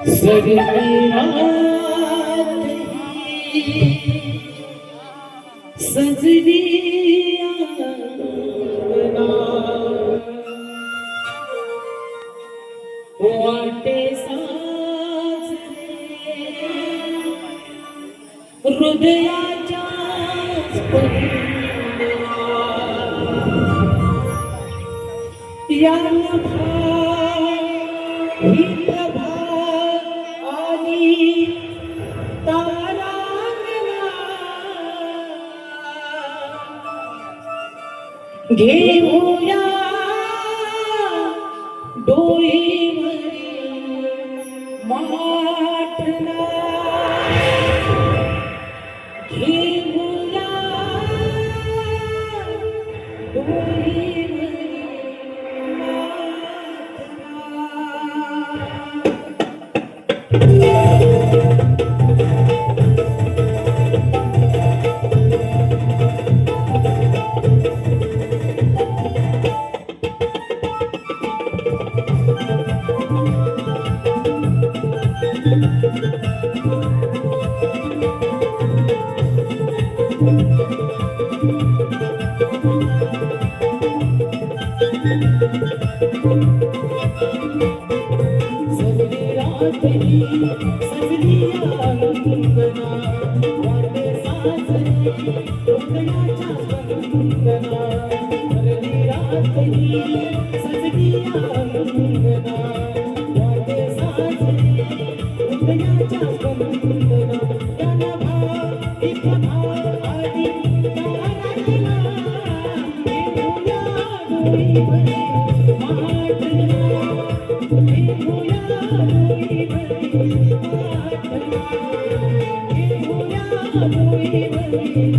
सजनी रात ही सजनी अंगना वाटे साजरे हृदयाच्या स्पंदना या ही प्रभा आणि तारांगणा घेऊया डोईवरी माठना घेऊया डोईवरी सजनी रात ही सजनी अंगना वाटे साजरे हृदयाच्या स्पंदना सजनी रात ही सजनी अंगना वाटे साजरे हृदयाच्या स्पंदना त्याला भाव इथला भाव आधी तारांगणा घेऊया डोईवरी माठना घेऊया डोईवरी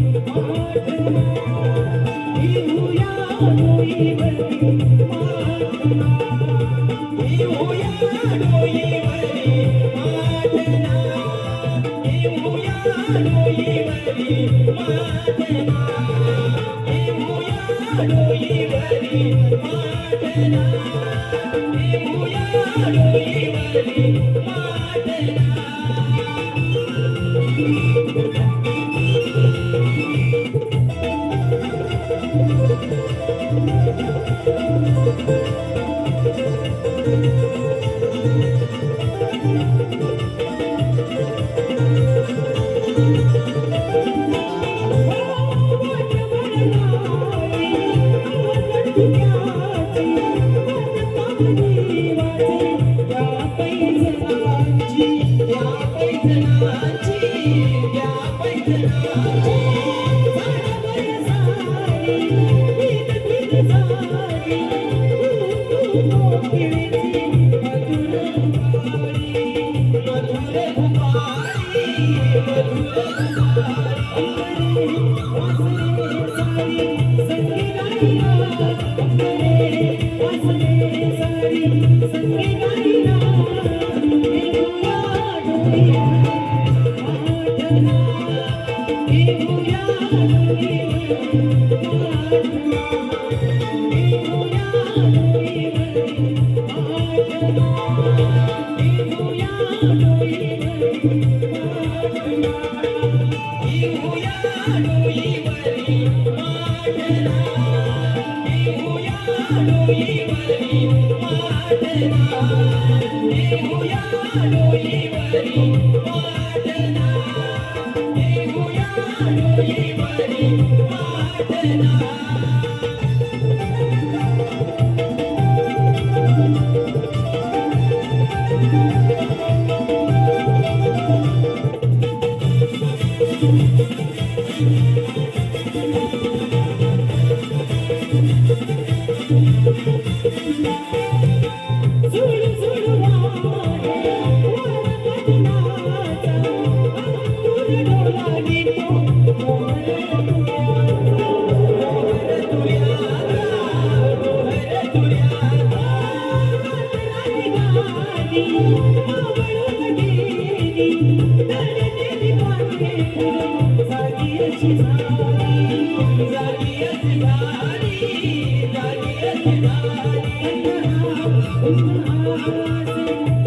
माठना घेऊया डोईवरी माठना घेऊया डोईवरी माठना घेऊया डोईवरी माठना घेऊया डोईवरी माठना घेऊया डोईवरी माठना घेऊया डोईवरी माठना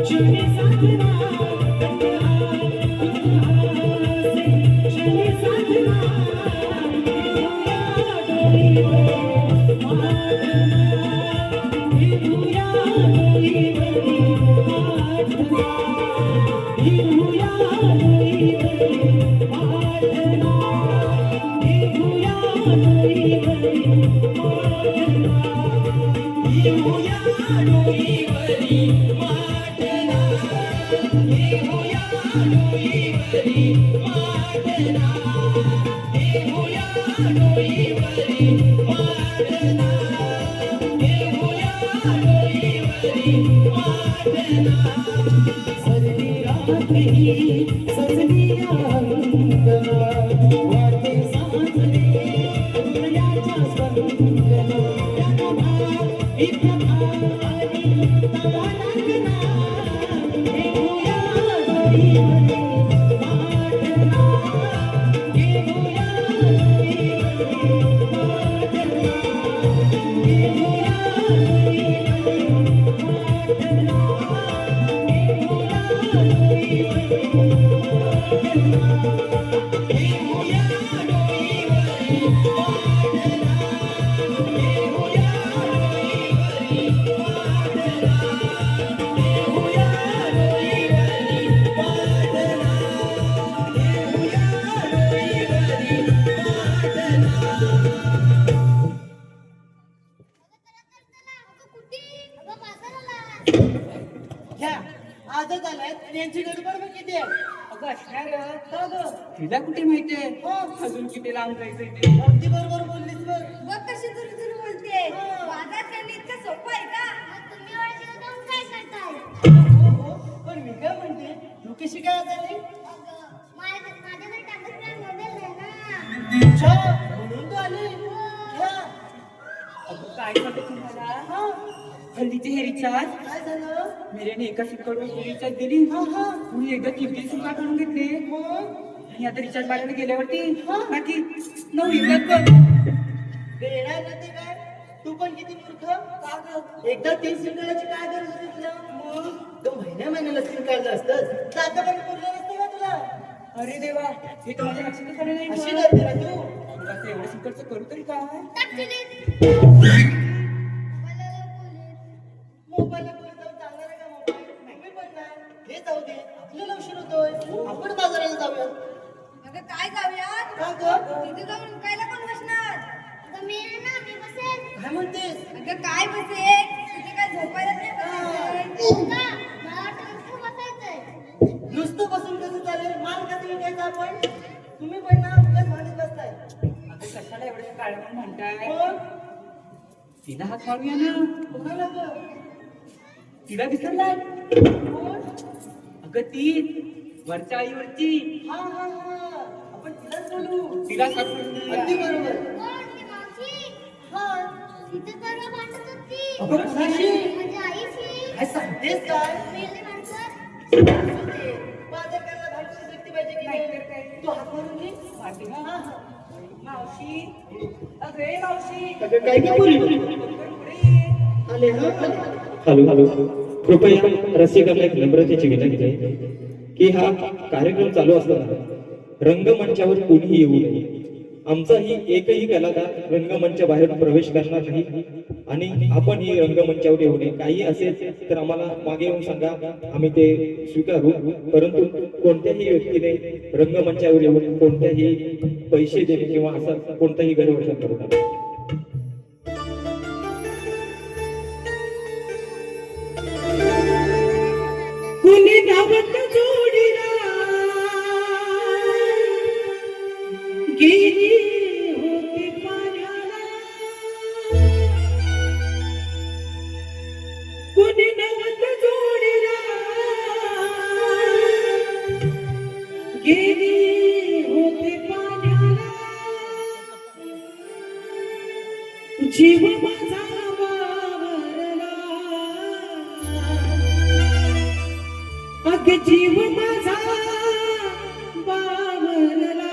Shuni Sadhana सजनी रात्री सजनी अंगना वाटे साजरे उन्हाळ्याच्या स्पंदना इथं आली तवा लागना घेऊया दोरीवरी माटना घेऊया दोरीवरी माटना घेऊया आजच आलाय आणि यांची गडबड मग किती आहे? अगं असणार का गं? तिला कुठे माहितीये हो. अजून किती लांब जायचंय ते. अगदी बरोबर बोललीस बघ. बघ कशी दुरुदुरू बोलते बाजार करणे इतकं सोपं आहे का तुम्ही ओळखी जाऊन काय करताय हो, हो. पण मी काय म्हणते तू कशी काय झाली? माझ्याकडे टाकत मोबाईल आहे ना अच्छा, म्हणून तू आली घ्या. अगं काय सांगते तुम्हाला हा, हल्लीचे हे रिचार्ज काय झालं? मेऱ्याने एका सिमकडून रिचार्ज दिली हा, हा. मी एकदा 3 सिम काढून घेतले मग? आणि आता रिचार्ज मारायला गेल्यावरती हा. बाकी 9 येतात बघ. वेळा ना ते काय? तू पण किती मूर्ख? का गं? एकदा 3 सिम कार्डाची काय गरज होती तुला? मग तो महिन्याला सिम कार्ड असतं तर आता पण पुरलं नसतं का तुला? अरे देवा हे तर माझ्या लक्षातच आलं नाही अशी मग. करते ना तू? तुला असं एवढं सिमकडचं करू तरी काय मोबाईलला कोणी जाऊन चालणार आहे का मोबाईल? तुम्ही पण नाही. हे जाऊ दे. आपल्याला उशीर होतोय. आपण बाजाराला जाऊया. अगं काय जाऊयात का गं? तिथे जाऊन विकायला कोण बसणार अगं मी आहे ना मी बसेल काय म्हणतेस? अगं काय बसेल तिथे काय झोपायला नाही बसायचंय का मला वाटतं नुसतं बसायचंय नुसतं बसून कसं चालेल? माल कसं विकायचा आपण? तुम्ही पण ना उगाच भांडत बसताय. आता कशाला एवढं काढून म्हणताय मग? तिला हात मारूया ना कोणाला गं? तिला विसरलाय कोण? अगं ती वरच्या आईवरची हा, हा, हा. आपण तिलाच बोलू. तिला सापडून अगदी बरोबर. कोण ती मावशी हा. तिथे परवा भांडत होती अगं कुणाशी? माझ्या आईशी काय सांगतेस काय? मेले माणसं असू दे. बाजार करायला भांडणारी व्यक्ती पाहिजे की नाहीतर नाही? काय? तू हात मारून घे. मारते हा, ना हा. मावशी अगे मावशी अगं काय काय बोलली पुढे ये. आले हा. हॅलो कृपया रसिकांना एक नम्रतेची विनंती आहे की हा कार्यक्रम चालू असताना रंगमंचावर कोणीही येऊ नये. आमचाही एकही कलाकार रंगमंचाबाहेर प्रवेश करणार नाही आणि आपण ही रंगमंचावर येऊ नये. काही असेल तर आम्हाला मागे येऊन सांगा, आम्ही ते स्वीकारू. परंतु कोणत्याही व्यक्तीने रंगमंचावर येऊन कोणत्याही पैसे देणे किंवा असं कोणताही गैरवर्तन करू नये. कुणी धावत जोडीला गेली होती पाण्याला कुणी धावत जोडीला गेली होती पाण्याला जीव माझा वावरला अग जीव माझा बावरला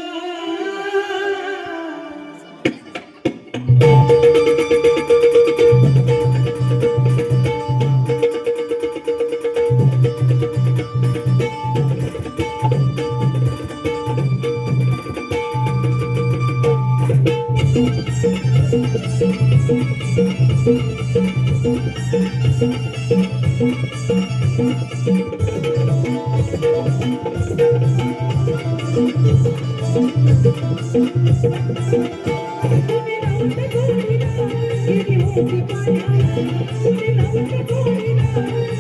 पाण्याला कुणी नव्हतं जोडीला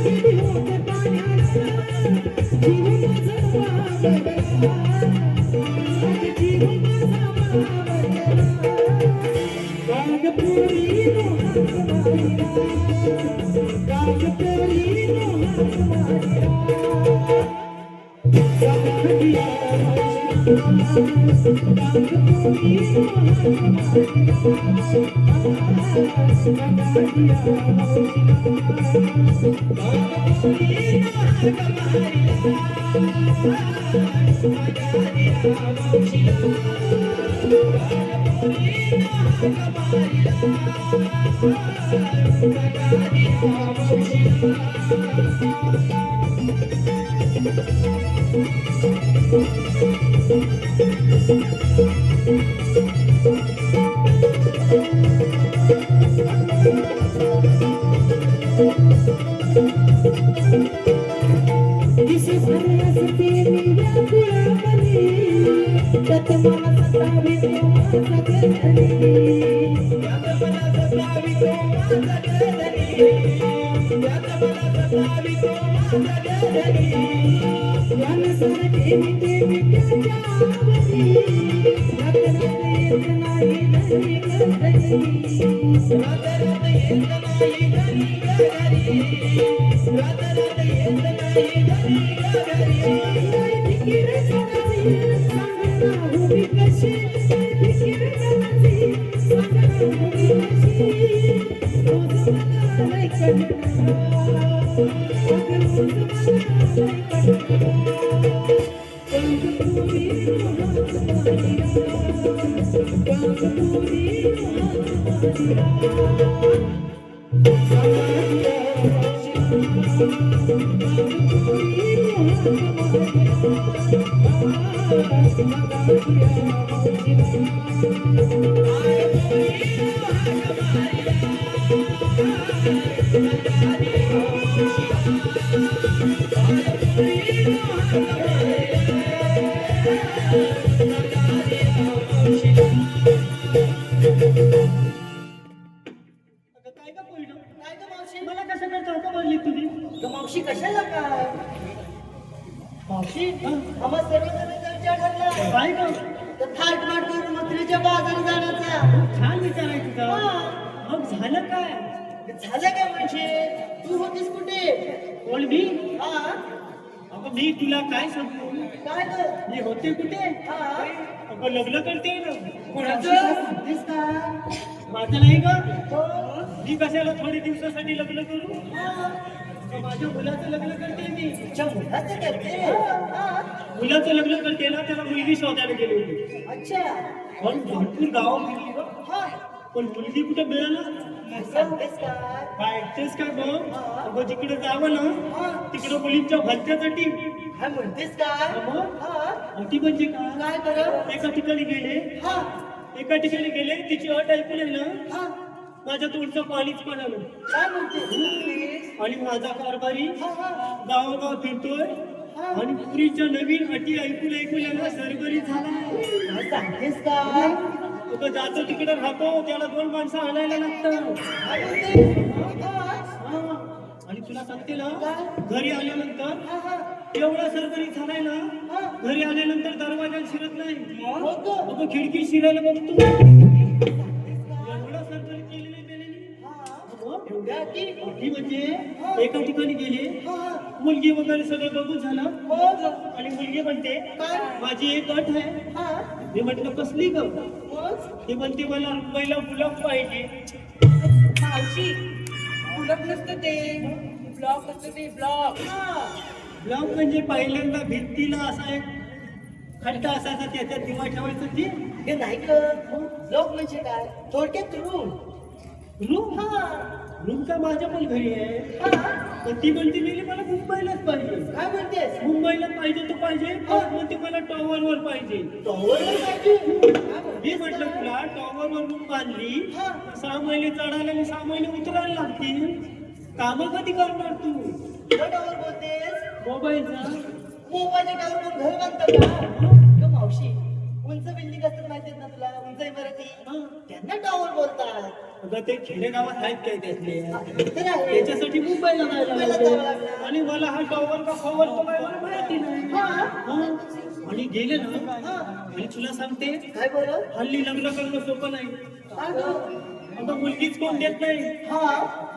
गेली होते पाण्याला जीव माझा वावरला अगं जीव माझा वावरला गागपुरीनो हाक मारिला गागपुरीनो हाक मारिला सगाडिया गागपुरीनो हाक मारिला दिसे भरसते मी व्याकुळामध्ये त्यात मला सतावी तो माझा गजरी त्यात मला सतावी तो माझा गजरी त्यात मला सतावी तो माझा गजरी यानसारखे मी देवी त्याच्या आवडी रात रात येत नाही घरी गजरी रात रात येत नाही घरी गजरी रात रात येत नाही घरी गजरी फिकीर करायची सांगना उभी कशी फिकीर करायची सांगना उभी कशी रोज मला नाही कळणार अगं रोज मला नाही कळणार गागपुरीनो हाक मारिला गागपुरीनो हाक काय का पहिलं काय का मावशी मला कसं करता का बोलली तुम्ही मावशी कशाला काय मावशी आम्हा सर्वजण चर्चा ठरला काय का तर थाट माट करून मथुरेच्या बाजारात जाण्याचा छान विचार आहे तुझा मग झालं काय झालं काय म्हणजे तू होतीस कुठे कोण मी हा अगं मी तुला काय सांगू काय ग मी होते कुठे हा अगं लग्न करते ना कोणाचं सांगतेस का माझं नाही का मी कशाला थोडे दिवसासाठी लग्न करू माझ्या मुलाचं लग्न करते मी तुझ्या मुलाचं करते मुलाचं लग्न करते ना त्याला मुलगी शोधायला गेली होती अच्छा पण भरपूर गाव फिरली ग पण मुलगी कुठे मिळाला सांगतेस का काय ऐकतेस का मग अगं जिकडे जावं ना तिकडे मुलींच्या भलत्यासाठी काय म्हणतेस काय अटी म्हणजे काय कर एका ठिकाणी गेले तिची अट ऐकून आहे ना माझ्या तोंडचं पाणीच पडालं काय म्हणते आणि माझा कारभारी गावोगाव फिरतोय आणि पुरीच्या नवीन अटी ऐकून याला सरबरी झाला सांगतेस का तो जातो तिकडे राहतो त्याला 2 माणसं आणायला लागतं आणि तुला सांगते ना घरी आल्यानंतर एवढा सरबरी झालाय ना घरी आल्यानंतर दरवाजा शिरत नाही खिडकी शिरायला बघतो एवढा सरबरी केलेली म्हणजे एका ठिकाणी गेले मुलगी वगैरे सगळं बघून झालं आणि मुलगी म्हणते माझी एक अट आहे मी म्हटलं कसली ग ते म्हणते मला पहिला गुलाब पाहिजे मावशी गुलाब नसतं ते ब्लॉक असतं ते ब्लॉक ब्लॉक म्हणजे पहिल्यांदा भिंतीला असा एक खड्डा असायचा त्याच्यात दिवा ठेवायचं ते नाही ग ब्लॉक म्हणजे काय थोडक्यात रूम रूम का माझ्या पण घरी आहे पण ती म्हणते मी मला मुंबईलाच पाहिजे काय म्हणतेस मुंबईला पाहिजे तो पाहिजे म्हणते मला टॉवरवर पाहिजे टॉवरवर पाहिजे मी म्हटलं तुला टॉवरवर रूम बांधली 6 महिने चढायला आणि 6 महिने उतरायला लागतील कामं कधी करणार तू टॉवर बोलतेस मोबाईलच्या टावरवर घर बांधतात का मावशी उंच बिल्डिंग असतात माहिती ना तुला उंच इमारती हा. त्यांना टॉवर बोलतात. अगं ते खेडेगावात आहेत काय त्यातले तर आहे. त्याच्यासाठी मुंबईला जायला मुंबईला जावं लागलं. लागलं. आणि मला हा टॉवर का फॉवर तो काय मला माहिती नाही हा. हा. आणि गेले ना आणि तुला सांगते काय बरं हल्ली लग्न करणं सोपं नाही. काय गं? आता मुलगीच कोण देत नाही. हा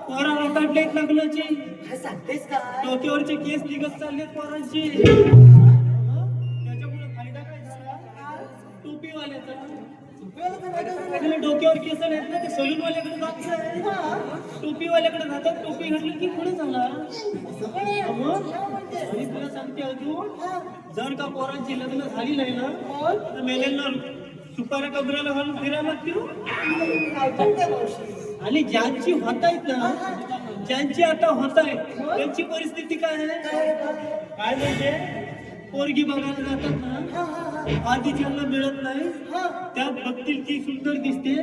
पोरा रटाडलेत लग्नाची, काय सांगतेस काय डोक्यावरचे केस निघत चाललेत पोरांची. त्याच्यामुळे फायदा काय झाला टोपीवाल्याचा. आणि डोक्यावर केस नाहीत ना ते सलून वाल्याकडे जात टोपीवाल्याकडे जातात. टोपी घातली की पुढे झाला. मग? आणि तुला सांगते अजून जर का पोरांची लग्न झाली नाही ना तर मेलेला सुपाऱ्या कबराला घालून फिरायला लागतील. काय म्हणते मावशी आणि ज्यांची होत आहेत ना ज्यांची आता होत आहे त्यांची परिस्थिती काय आहे काय म्हणजे पोरगी बघायला जातात ना आधी ज्यांना मिळत नाही त्यात बघतील ती सुंदर दिसते.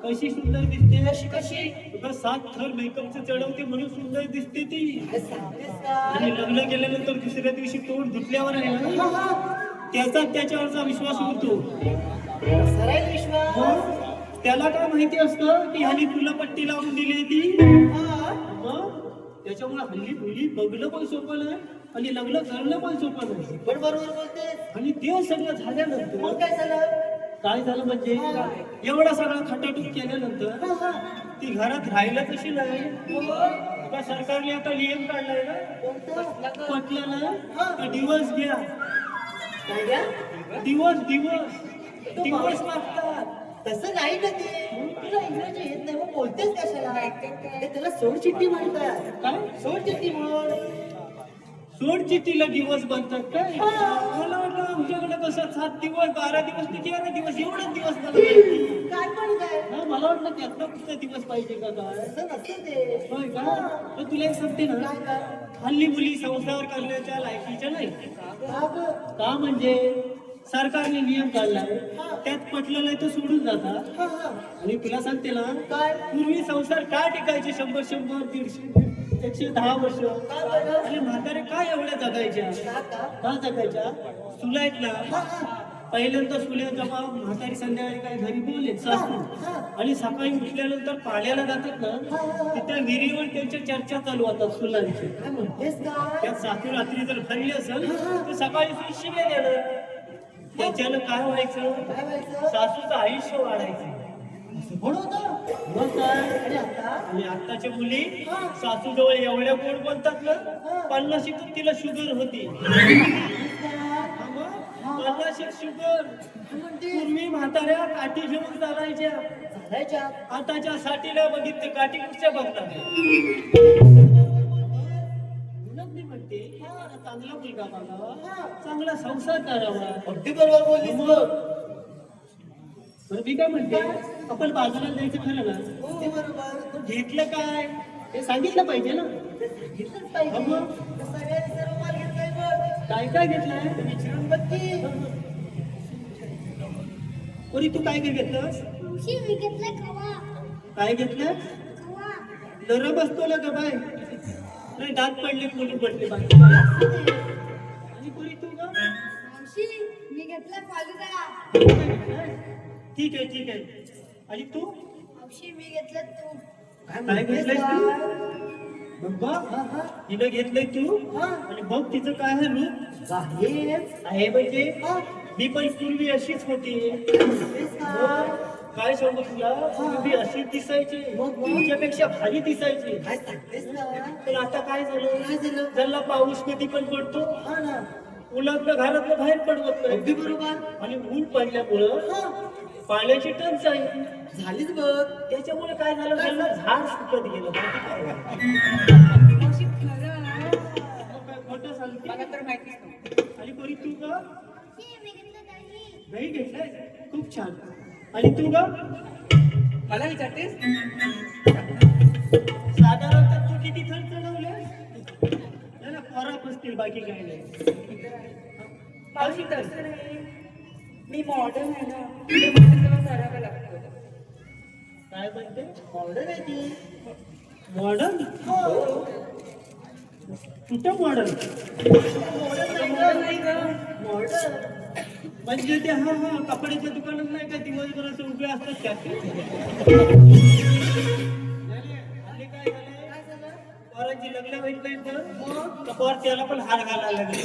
कशी सुंदर दिसते कशी कशी तुला 7 थर मेकअपचं चढवते म्हणून सुंदर दिसते ती. काय सांगतेस काय आणि लग्न केल्यानंतर दुसऱ्या दिवशी तोंड धुतल्यावर आहे ना त्याचा त्याच्यावरचा विश्वास उरतो. सराई विश्वास मग त्याला काय माहिती असतं की ह्यानी तुला पट्टी लावून दिली ती. मग त्याच्यामुळे हल्ली मुली बघणं पण सोपं नाही आणि लग्न करणं पण सोपं नाही. पण बरोबर बोलतेस आणि ते सगळं झाल्यानंतर मग काय झालं काय झालं म्हणजे एवढा सगळा खटाटूप केल्यानंतर ती घरात राहिलं कशी नाही. का सरकारने आता नियम काढलाय ना पटलं ना तर दिवस घ्या. काय घ्या दिवस मागतात. तसं नाही ना ते तुला इंग्रजी येत नाही मग बोलतेस कशाला ते तुला सोड चिठ्ठी म्हणतात. काय सोड चिठ्ठी म्हण सोड चिठ्ठीला दिवस बनतात काय. मला वाटलं आमच्याकडे कसं 7 दिवस 12 दिवस ते 11 दिवस एवढाच दिवस बनतात. काय पण काय मला वाटलं त्यातला कुठचा दिवस पाहिजे का काय. तसं नसतं ते होय का तर तुला एक सांगते ना काय काय हल्ली मुली संसार करण्याच्या लायकीच्या नाही. का गं? का म्हणजे सरकारने नियम काढलाय त्यात पटलं नाही तर सोडून जातात. आणि तुला सांगते ना काय पूर्वी संसार काय टिकायचे 100 150 110 वर्ष. काय बरं? आणि म्हातारे काय एवढ्या जगायच्या का? का जगायच्या तुला आहेत ना पहिल्यांदा सुल्या जेव्हा म्हातारी संध्याकाळी काय घरी बोलेत सासू आणि सकाळी उठल्यानंतर पाण्याला जातात ना तर त्या विहिरीवर त्यांच्या चर्चा चालू होतात सुलांची. काय म्हणतेस काय त्यात सासू रात्री जर भरली असेल तर सकाळी शिव्या देणं. त्याच्यानं काय व्हायचं काय व्हायचं सासूचं आयुष्य वाढायचं. म्हणून होतं मग काय आणि आता आणि आत्ताच्या मुली सासू जवळ एवढ्या गोड बोलतात ना 50शीतून तिला शुगर होती. 50शीत शुगर. पूर्वी म्हाताऱ्या काठी घेऊन चालायच्या चालायच्या आताच्या साठीला बघितले काठी कुठच्या बघणार मी म्हणते चांगला मुलगा बघावा चांगला संसार करावा. अगदी बरोबर बोललीस बघ बरं मी काय म्हणते आपण बाजारात जायचं खरं ना अगदी बरोबर पण घेतलं काय हे सांगितलं पाहिजे ना. ते सांगितलंच पाहिजे मग? तर सगळ्यांनी सर्व माल घेतलाय बघ काय काय घेतलंय विचारून बघ की पोरी तू काय काय घेतलंस मावशी मी घेतलाय खवा काय घेतलं खवा नरम असतो ना का बाय नाही दात पडले म्हणून पडले बाकी आणि पोरी तू का मावशी मी घेतलाय फालुदा ठीक आहे आणि तू मावशी मी घेतलं तू काय घेतलंयस तू बघ हिनं घेतलंय तू आणि बघ तिचं काय आहे रूप बाहेर आहे म्हणजे मी पण पूर्वी अशीच होती. काय सांगू तुला पूर्वी अशीच दिसायची तुमच्यापेक्षा भारी दिसायची. काय सांगतेस ना पण आता काय काय झालं झालं ज्याला पाऊस कधी पण पडतो हा ना उन्हातलं घरातलं बाहेर पडवत अगदी नाही बरोबर आणि ऊन पडल्यामुळं पाण्याची टंचाई झालीच बघ त्याच्यामुळे काय झालं त्यांना झाड सुकत गेलं बाकी काय मावशी खरं मग काय खोटं सांगते मला तर माहितीच नव्हतं. आणि कोणी तू का मावशी मी घेतलं दही नाही घेतलंय खूप छान आणि तू का मला विचारतेस साधारणतः तू किती थर चढवले ना पोरा बसतील बाकी काय नाही. मावशी तसं नाही मी मॉडर्न आहे ना ते मला सगळं करावं लागतं. काय म्हणते ऑर्डर आहे ती मॉडर्न कुठं मॉडर्न मॉडर्न नाही गं ऑर्डर म्हणजे ते हा कपड्याच्या दुकानात नाही का दिवसभर असं उभे असतात त्या हल्ली काय झालंय पोरांची लग्न होईल नाही तर पोर त्याला पण हार घालायला लागले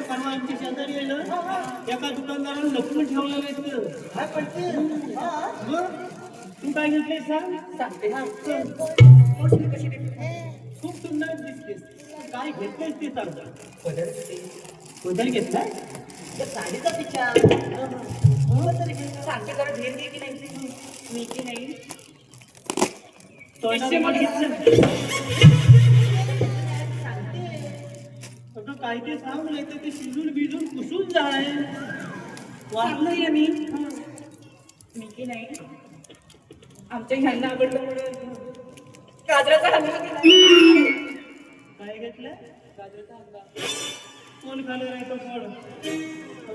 परवा आमची शेजारी आहे ना एका दुकानदाराला लपून ठेवलं नाही काय पडते तू काय घेतले सांग सांगते खूप सुंदर दिसतेस काय घेतलेस ते सांग कोदल घेतलाय साडीचा विचार सांगते जरा ढेर दे की नाही मी की नाही तोंडाला घेतलं अगं काय ते सांग नाही तर ते शिजून बिजून पुसून जाय सांगते मी की नाही आमच्या ह्यांना आवडलं म्हणून गाजराचा हलवा केला काय घेतलं गाजराचा हलवा कोण खाणार आहे तो कोण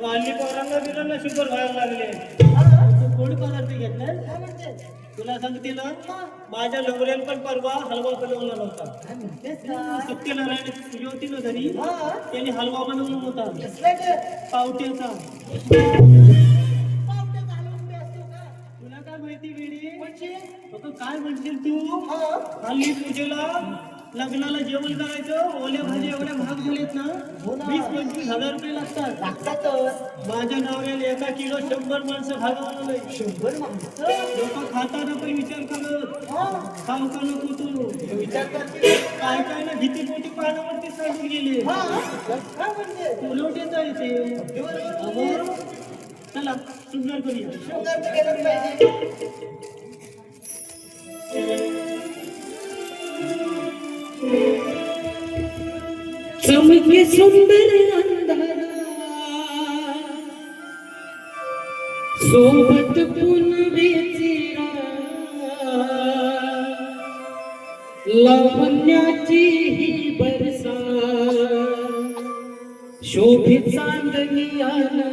हल्ली पोरांना बिरांना शुगर व्हायला लागले तू कोण पदार्थ घेतलाय काय म्हणते तुला सांगते ना माझ्या नवऱ्याला पण परवा हलवा बनवला नव्हता काय म्हणतेस का सत्यनारायण पूजा होती ना घरी हा त्यांनी हलवा बनवला होता कसलं ग पावट्याचा पावटे घालून उभे असतो का तुला काय माहिती वेळी म्हणजे अगं काय म्हणशील तू हा हल्ली पूजेला लग्नाला जेवण करायचं ओल्या भाज्या एवढ्या महाग झालेत ना हो ना. 20-25 रुपये लागतात लागतातच माझ्या नवऱ्याला एका किलो 100 माणसं घालवलं 100 माणसं लोक खाताना पण विचार करत हा खाऊ का नको तू विचार करते काय काय ना भीतीपोटी पानावरती सांडून गेले हा काय म्हणते उलवटे जायचे बरोबर चला सुंदर करूया शृंगार तर केलंच पाहिजे चमके सुंदर अंधारा सोबत पुनवेची लावण्याची ही बरसा शोभित चांदणी आला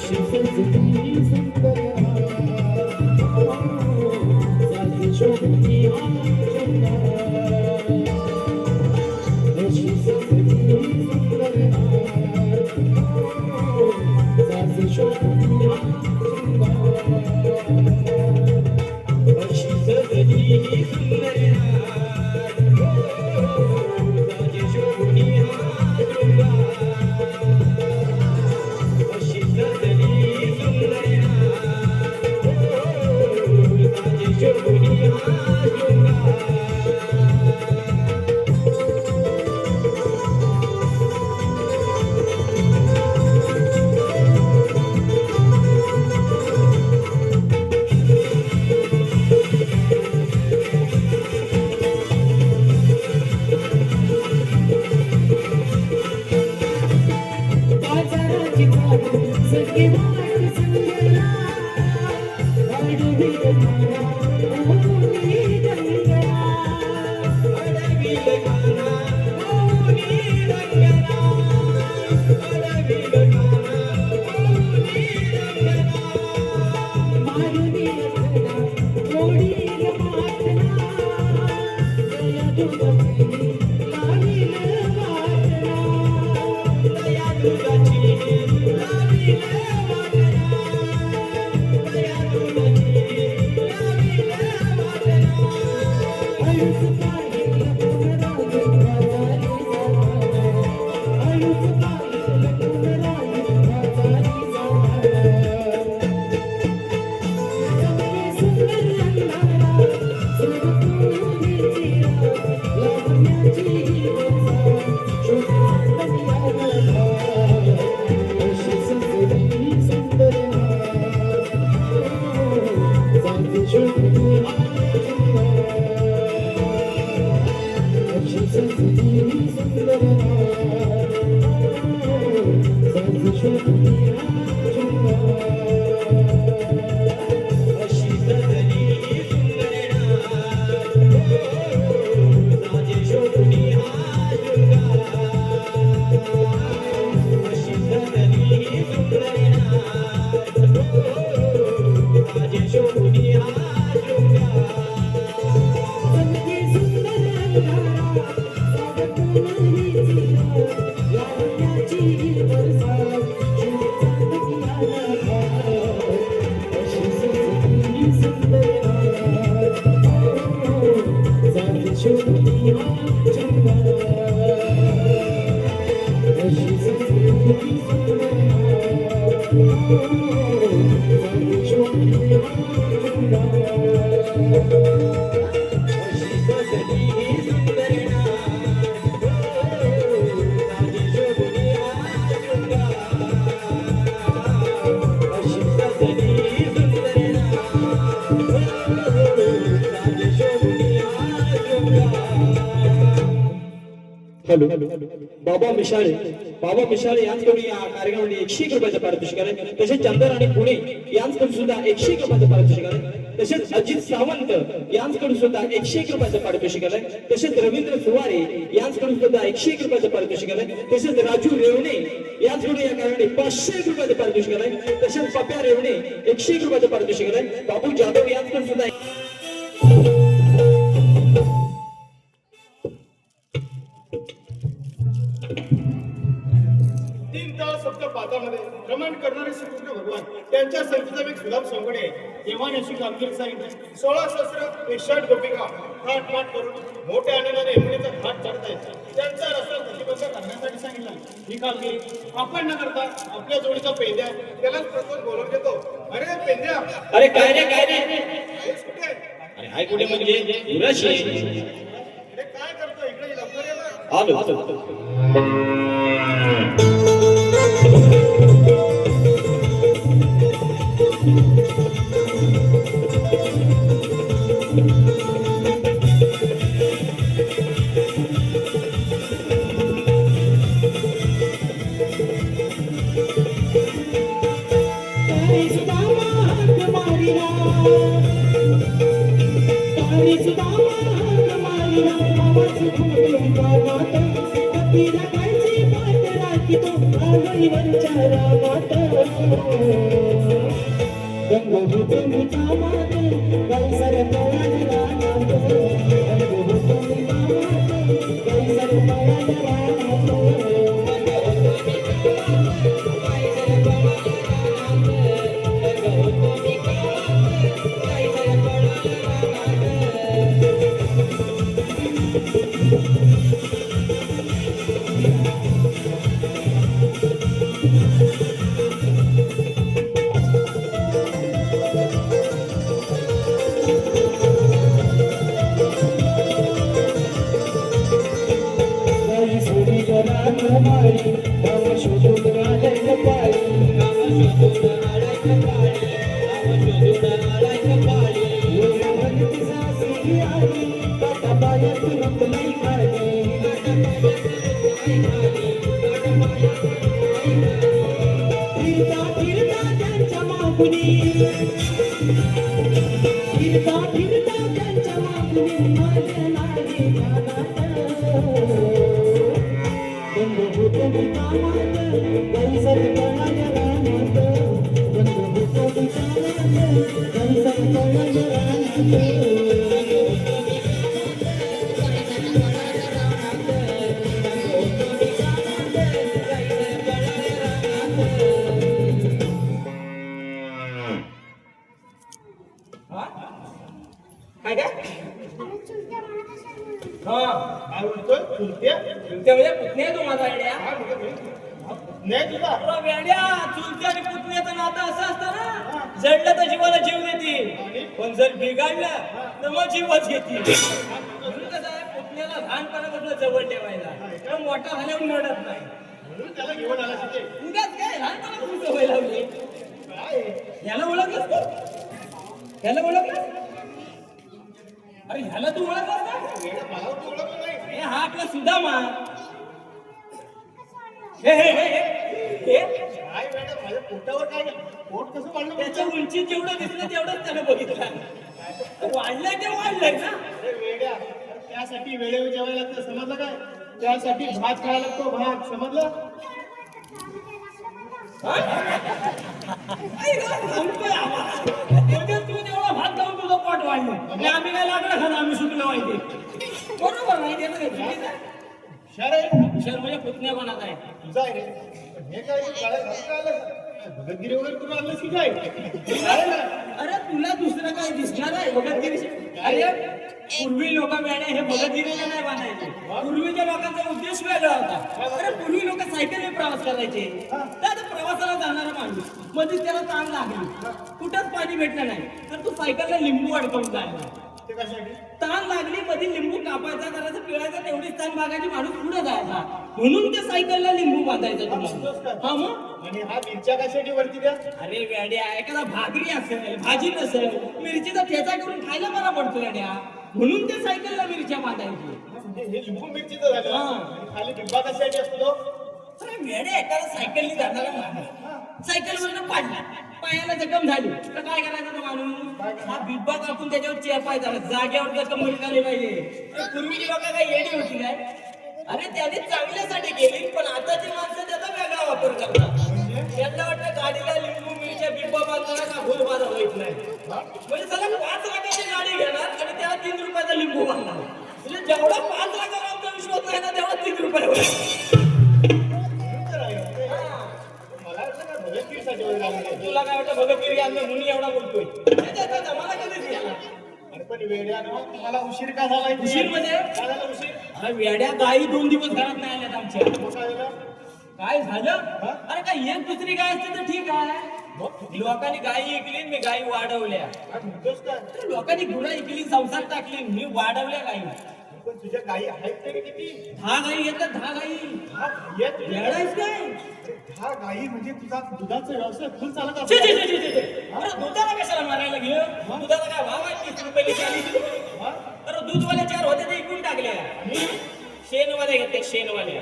She's मारुनी रखना मोडील पाटणा दया दुधाची लावील वाटणा दया दुधाची लावील वाटणा दया दुधाची लावील वाटणा आयुष पाहिल पुनरावृत्ती वाचारी जाणार आयुष पाहिल पुनरावृत्ती वाचारी जाणार हॅलो बाबा मिशाळे यांच्याकडून या कार्यक्रमामध्ये 101 रुपयाचं पारितोषिक आहे. तसेच चंदर आणि पुणे यांच्याकडून सुद्धा 101 रुपयाचं पारितोषिक आहे. तसेच अजित सावंत यांच्याकडून सुद्धा 101 रुपयाचं पारितोषिक आहे. तसेच रवींद्र सुवारे यांच्याकडून सुद्धा 101 रुपयाचं पारितोषिक आहे. तसेच राजू रेवणे यांच्याकडून या कार्यक्रमाने 501 रुपयाचं पारितोषिक आहे. तसेच पप्या रेवणे 101 रुपयाचं पारितोषिक आहे. बाबू जाधव यांच्याकडून सुद्धा तीन ताल सप्त पादामध्ये भ्रमण करणारे श्रीकृष्ण भगवान त्यांच्या संगीता एक सुलभ सोंगडे देवाने अशी कामगिरी सांगितली. 16 सहस्र 61 गोपिका घाट माट करून मोठ्या आनंदाने यमुनेचा घाट चढत आहेत. त्यांचा रस्ता प्रतिबंध करण्यासाठी सांगितला. ही कामगिरी आपण न करता आपल्या जोडीचा पेंद्या त्यालाच प्रथम बोलवून घेतो. अरे पेंद्या, अरे काय रे आहेस कुठे? अरे हाय कुठे म्हणजे उराशी अरे काय करतो इकडे लवकर ये ना. आलो. फिरता त्यांच्या मागुनी माझ्या नाडी गाण्यात कामात गैसर पळाल्या रानात रंग होतो विकारात गैसर पळाल्या काय काय हा काय म्हणतोय चुलत्या चुलत्या म्हणजे पुतणी आहे तू माझा आयडिया काय म्हणतोय नाही तुला वेड्या चुलत्या आणि पुतण्याचं नातं असं असतं ना जडलं तर जीवाला जीव देतील पण जर बिघडलं तर मग जीवच घेतील म्हणून कसं आहे पुतण्याला लहानपणापासून जवळ ठेवायला तर मोठा झाल्यावर मरत नाही म्हणून त्याला घेऊन आला तिथे उगाच काय लहानपणापासून सवय लावली काय ह्याला ओळखलंस तू ह्याला ओळखलं अरे ह्याला तू ओळखलास का मला तू ओळखलं नाही हे हा आपला सुदामा हे हे हे हे काय मॅडम माझ्या पोटावर काय पोट कसं वाढलं त्याच्या उंची जेवढं दिसलं तेवढंच त्यानं बघितलं वाढलंय ते वाढलंय ना अरे वेड्या त्यासाठी वेळेवर जेवायला लागतं समजलं काय त्यासाठी भात खायला लागतो भात समजलं आई गं, सांगतोय आम्हाला. म्हणजे तू तेवढा भात खाऊन तुझं पोट वाढलं आणि आम्ही काय लागलं खाणं आम्ही सुटलं माहिती बरोबर नाही त्याचं काही चुकीचं आहे. शर आहे शहर म्हणजे पुतण्या बनात आहे तुझा आहे रे पण हे काय काय आलं भगतगिरी वगैरे करून आणलं की काय काय ना अरे तुला दुसरं काय दिसणार आहे भगतगिरी अरे पूर्वी लोक वेड्या हे भगतगिरीला नाही बांधायचे पूर्वीच्या लोकांचा उद्देश वेगळा होता अरे पूर्वी लोक सायकलने प्रवास करायचे तर आता प्रवासाला जाणारा माणूस मध्ये त्याला ताण लागली कुठंच पाणी भेटलं नाही तर तू सायकलला लिंबू अडकवून जायला ते कशासाठी ताण लागली मध्ये लिंबू कापायचा करायचा पिळायचा तेवढीच ताण भागाची माणूस पुढे जायचा म्हणून त्या सायकलला लिंबू बांधायचा तुला हा मग आणि हा मिरच्या कशासाठी वरती द्या अरे वेड्या एखादा भाकरी असेल भाजी नसेल मिरचीचा ठेचा करून खायला बरा पडतो वेड्या म्हणून त्या सायकलला मिरच्या बांधायची म्हणजे हे लिंबू मिरचीचं झालं हा. आणि खाली डिब्बा कशासाठी असतो तो अरे वेड्या एखादा सायकलनी जाणारा माणूस सायकलवरनं पाडला पायाला जखम झाली तर काय करायचं तो माणूस हा बिब्बा कापून त्याच्यावर चेपायचा जागेवर जखम मिळाली पाहिजे अरे पूर्वीची लोक काय येडी होती काय अरे त्याने चांगल्यासाठी केली पण आताची माणसं त्याचा वेगळा वापर करतात त्यांना वाटतं गाडीला लिंबू मिरच्या बिब्बा बांधणारा का फुल बाजार होत नाही म्हणजे त्याला 5 लाखाची गाडी घेणार आणि त्याला 3 रुपयाचा लिंबू बांधणार म्हणजे जेवढा 5 लाखावर आमचा विश्वास आहे ना तेवढा 3 रुपये होईल मला वाटलं का भगतगिरीसाठी वगैरे आलं ते. तुला काय वाटतं भगतगिरी आणलं म्हणून एवढा बोलतोय त्याचा जमाना कधीच गेला अरे पण वेड्या ना तुम्हाला उशीर का झाला इथे? उशीर म्हणजे? काय झालं उशीर अरे वेड्या गायी 2 दिवस घरात नाही आल्यात आमच्या मग काय झालं काय झालं अरे काय एक दुसरी गाय असते तर ठीक आहे लोकांनी गायी ऐकली मी गायी वाढवल्या काय म्हणतोस काय तर लोकांनी गुरं ऐकली संसार टाकली मी वाढवल्या गायी पण तुझ्या गायी आहेत तरी किती 10 गायी येतात 10 गायी हा, येत येडायच काय 10 गायी म्हणजे तुझा दुधाचा व्यवसाय फुल चालत छे, असतो छे, छे, छे, छे. अरे दुधाला कशाला मारायला घेऊ दुधाला काय भाव आहे 30 रुपये 40 रुपये हा? अरे दूधवाले 4 होते ते इकून टाकले शेणवाले घेतले शेणवाले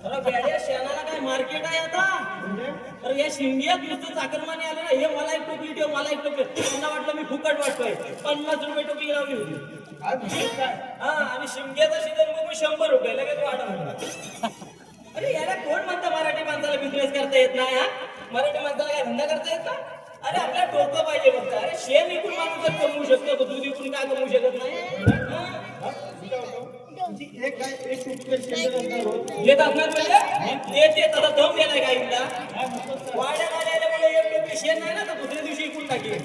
अरे बेड्या शेणाला काय मार्केट आहे आता म्हणजे अरे या शिंगियात नुसतं चाकरमाने आले ना हे मला एक टोपली ठेव मला एक टोपली त्यांना वाटलं मी फुकट वाटतोय 50 रुपये टोपली लावली होती काय म्हणतोस काय हा आणि शिमग्याचा सीजन मग मी 100 रुपये लगेच वाढवला अरे याला कोण म्हणतं मराठी माणसाला बिझनेस करता येत नाही हा मराठी माणसाला काय धंदा करता येत का अरे आपल्या डोकं पाहिजे फक्त अरे शेण विकून माणूस जर कमवू शकतो दूध विकून काय कमवू शकत नाही हा? हा? मी काय म्हणतो? तुझी एक गाय एक रुपये शेंगदाणे असणार हो. येत असणार म्हणजे ते तसा दम गेलाय गाईला वाड्या आल्यामुळे एक टोपली शेण नाही ना तर दुसऱ्या दिवशी इकून टाकली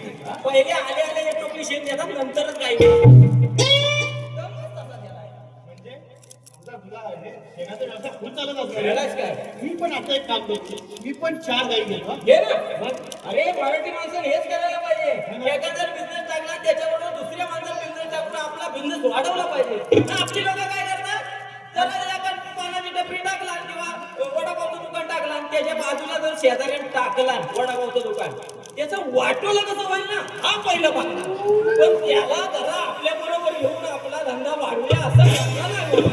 पहिले आले आले एक टोपली शेण देतात नंतरच गाई दमच तसा गेलाय. म्हणजे तुझा हे शेणाचा व्यवसाय फुल चालत असणार वेडाच काय मी पण आता एक काम करतो मी पण 4 गायी घेतो हा. घे ना अरे मराठी माणसाने हेच करायला पाहिजे एका जर बिझनेस टाकला त्याच्याबरोबर दुसऱ्या माणसाला बिझनेस टाकून आपला बिझनेस वाढवला पाहिजे ना आपली लोक काय करतात जरा आपण पानाची टपरी टाकला किंवा वडापावचं दुकान टाकला आणि त्याच्या बाजूला जर शेजाऱ्याने टाकला वडापावचं दुकान त्याचं वाटोला कसं होईल ना हा पहिला भाग पण त्याला जरा आपल्या बरोबर येऊन आपला धंदा वाढवूया असं करायला लागलं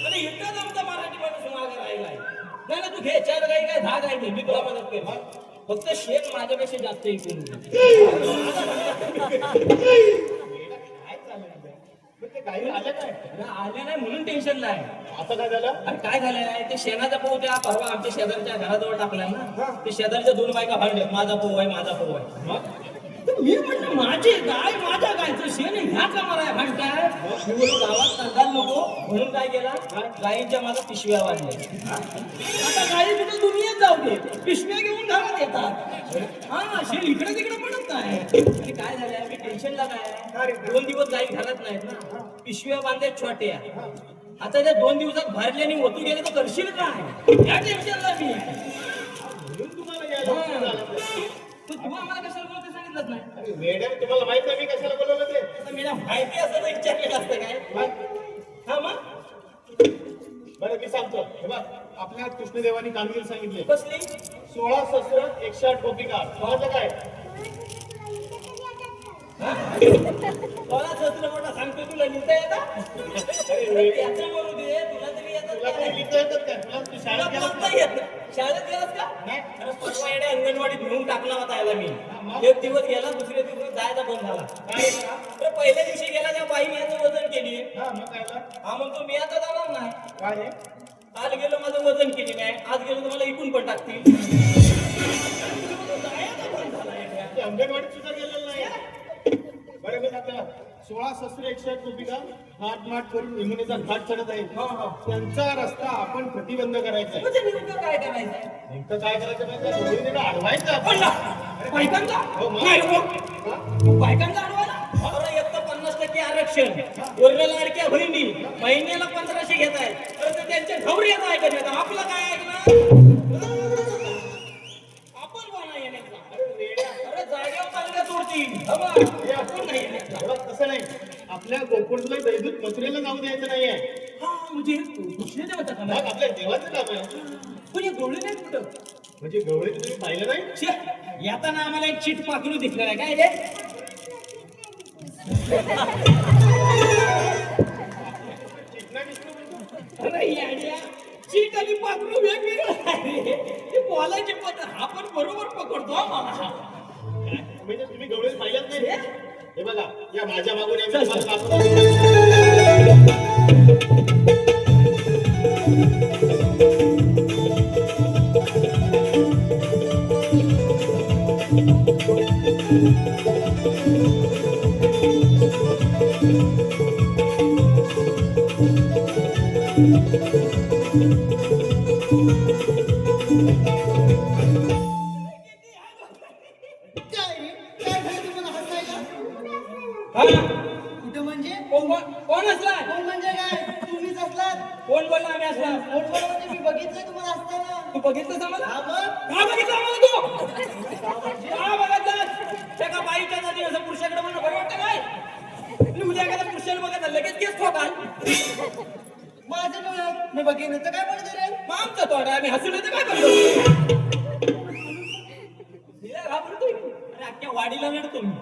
आणि इथंच आमचा मराठी माणूस मागे राहिलाय नाही ना तू घे 4 गाई काय 10 गाई घे मी तुला मदत कर फक्त शेत माझ्यापेक्षा जास्त इकडून काय चाललं ते काही आल्या काय अरे आले नाही म्हणून टेन्शन नाही. आता काय झालं अरे काय झालेलं आहे ते शेणाचा पोह त्या परवा आमच्या शेजारच्या घराजवळ टाकला ना, ते शेजारच्या 2 बायका भांडल्यात, माझा पोह आहे माझा पोह आहे. मग तर मी म्हटलं माझी गाय माझ्या गायचं शेण आहे, ह्या का मला भांडताय. मी बोललो गावात सांगायला नको म्हणून काय केला, गायींच्या माझा पिशव्या वाढल्या. आता गायी कुठे दुनियेत जाऊ दे, पिशव्या घेऊन घरात येतात. हा शेण इकडे तिकडे पडत नाही. आणि काय झालंय मी टेन्शनला काय 2 दिवस गायी घरात नाहीत ना, पिशव्या बांधल्या छोट्या. आता त्या 2 दिवसात भरल्याने ओतू गेले तर करशील काय, या टेन्शनला मी. म्हणून तुम्हाला यायला उशीर झाला. पण तू आम्हाला कशाला बोलते सांगितलंच नाही. अरे मॅडम तुम्हाला माहित आहे मी कशाला बोलवलं ते आता मला माहिती असं तर विचारलेलं असतं काय. मग हा मग बरं मी सांगतो हे बघ आपल्या कृष्णदेवानी कामगिरी सांगितली कसली 16 शस्त्र 108 गोपिका कोणाचं काय मला सत्र मोठा सांगतो तुला लिहिता येतं. अरे याचं बोलू दे तुला तरी येतं तुला काही काय? लिहिता येतात का तुला तू शाळेत तुला गेलास बोलता का? येत शाळेत गेलास का नाही. अरे परवा येण्या अंगणवाडीत घेऊन टाकला होता याला मी. मग? 1 दिवस गेला, दुसऱ्या दिवस जायचा बंद झाला. काय अरे पहिल्या दिवशी गेला त्या बाईने याचं वजन केली. हा मग काय झालं? हा म्हणतो मी आता जाणार नाही. काय आहे? काल गेलो माझं वजन केली नाही, आज गेलो तर मला इकून पण टाकतील. जायचा बंद झाला याच्या. ते अंगणवाडीत सुद्धा गेलेलं नाही बरं मी सांगतो 16 शस्त्र 108 गोपिका हात माट करून यमुनेचा घाट चढत आहेत त्यांचा रस्ता आपण प्रतिबंध करायचा आहे. म्हणजे नेमकं काय करायचं नेमकं काय करायचं माहिती आहे? मुलींना अडवायचं आपण. बायकांचा हो, मग. नाही हो. हा? बायकांचा अडवायला अरे एक तर 50% आरक्षण, वरल्या लाडक्या बहिणी महिन्याला 1500 घेत आहेत. अरे ते त्यांच्या घवरी येत आहे का आपलं काय ऐकलं आपण बोला येण्याचा. अरे वेड्या. अरे जागेवर चांगल्या सोडतील हे आपण नाही एवढं तसं नाही आपल्या गोकुळला दैदूत मथुरेला जाऊ द्यायचं नाहीये हा म्हणजे कुठले देवता का मग आपल्या देवाचं काम आहे पण हे गवळी नाही कुठं म्हणजे गवळी तुम्ही पाहिलं नाही छे, येताना आम्हाला एक चिट पाखरू दिसलं आहे काय रे चिकना विष्णू म्हणतो. अरे येड्या, चीट आणि पाखरू वेगवेगळं आहे रे. ही बोलायची पद्धत आपण बरोबर पकडतो हा मला. म्हणजे तुम्ही गवळी पाहिलंच नाही हे बघा या माझ्या मागून या चल, मी चल. तुम्हाला काय रे? काय झालं तुम्हाला हसायला? हा कुठं म्हणजे? कोण असला कोण म्हणजे काय? तुम्हीच असलात. कोण बोलला आम्ही असला कोण बोलला म्हणजे मी बघितलंय तुम्हाला असताना. तू बघितलंस आम्हाला हा मग? का बघितलं आम्हाला तू का बघितलं त्या का बाईच्या जाती असं पुरुषाकडे म्हणून बरं वाटतं काय आणि उद्या एखाद्या पुरुषाला बघितलं लगेच केस ठोकाल माझ्या डोळ्यात मी बघितलं तर काय म्हणतो रे? मग आमचं तोंड आहे, आम्ही हसलो तर काय करतो हिला घाबरतोय अरे अख्ख्या वाडीला नडतो मी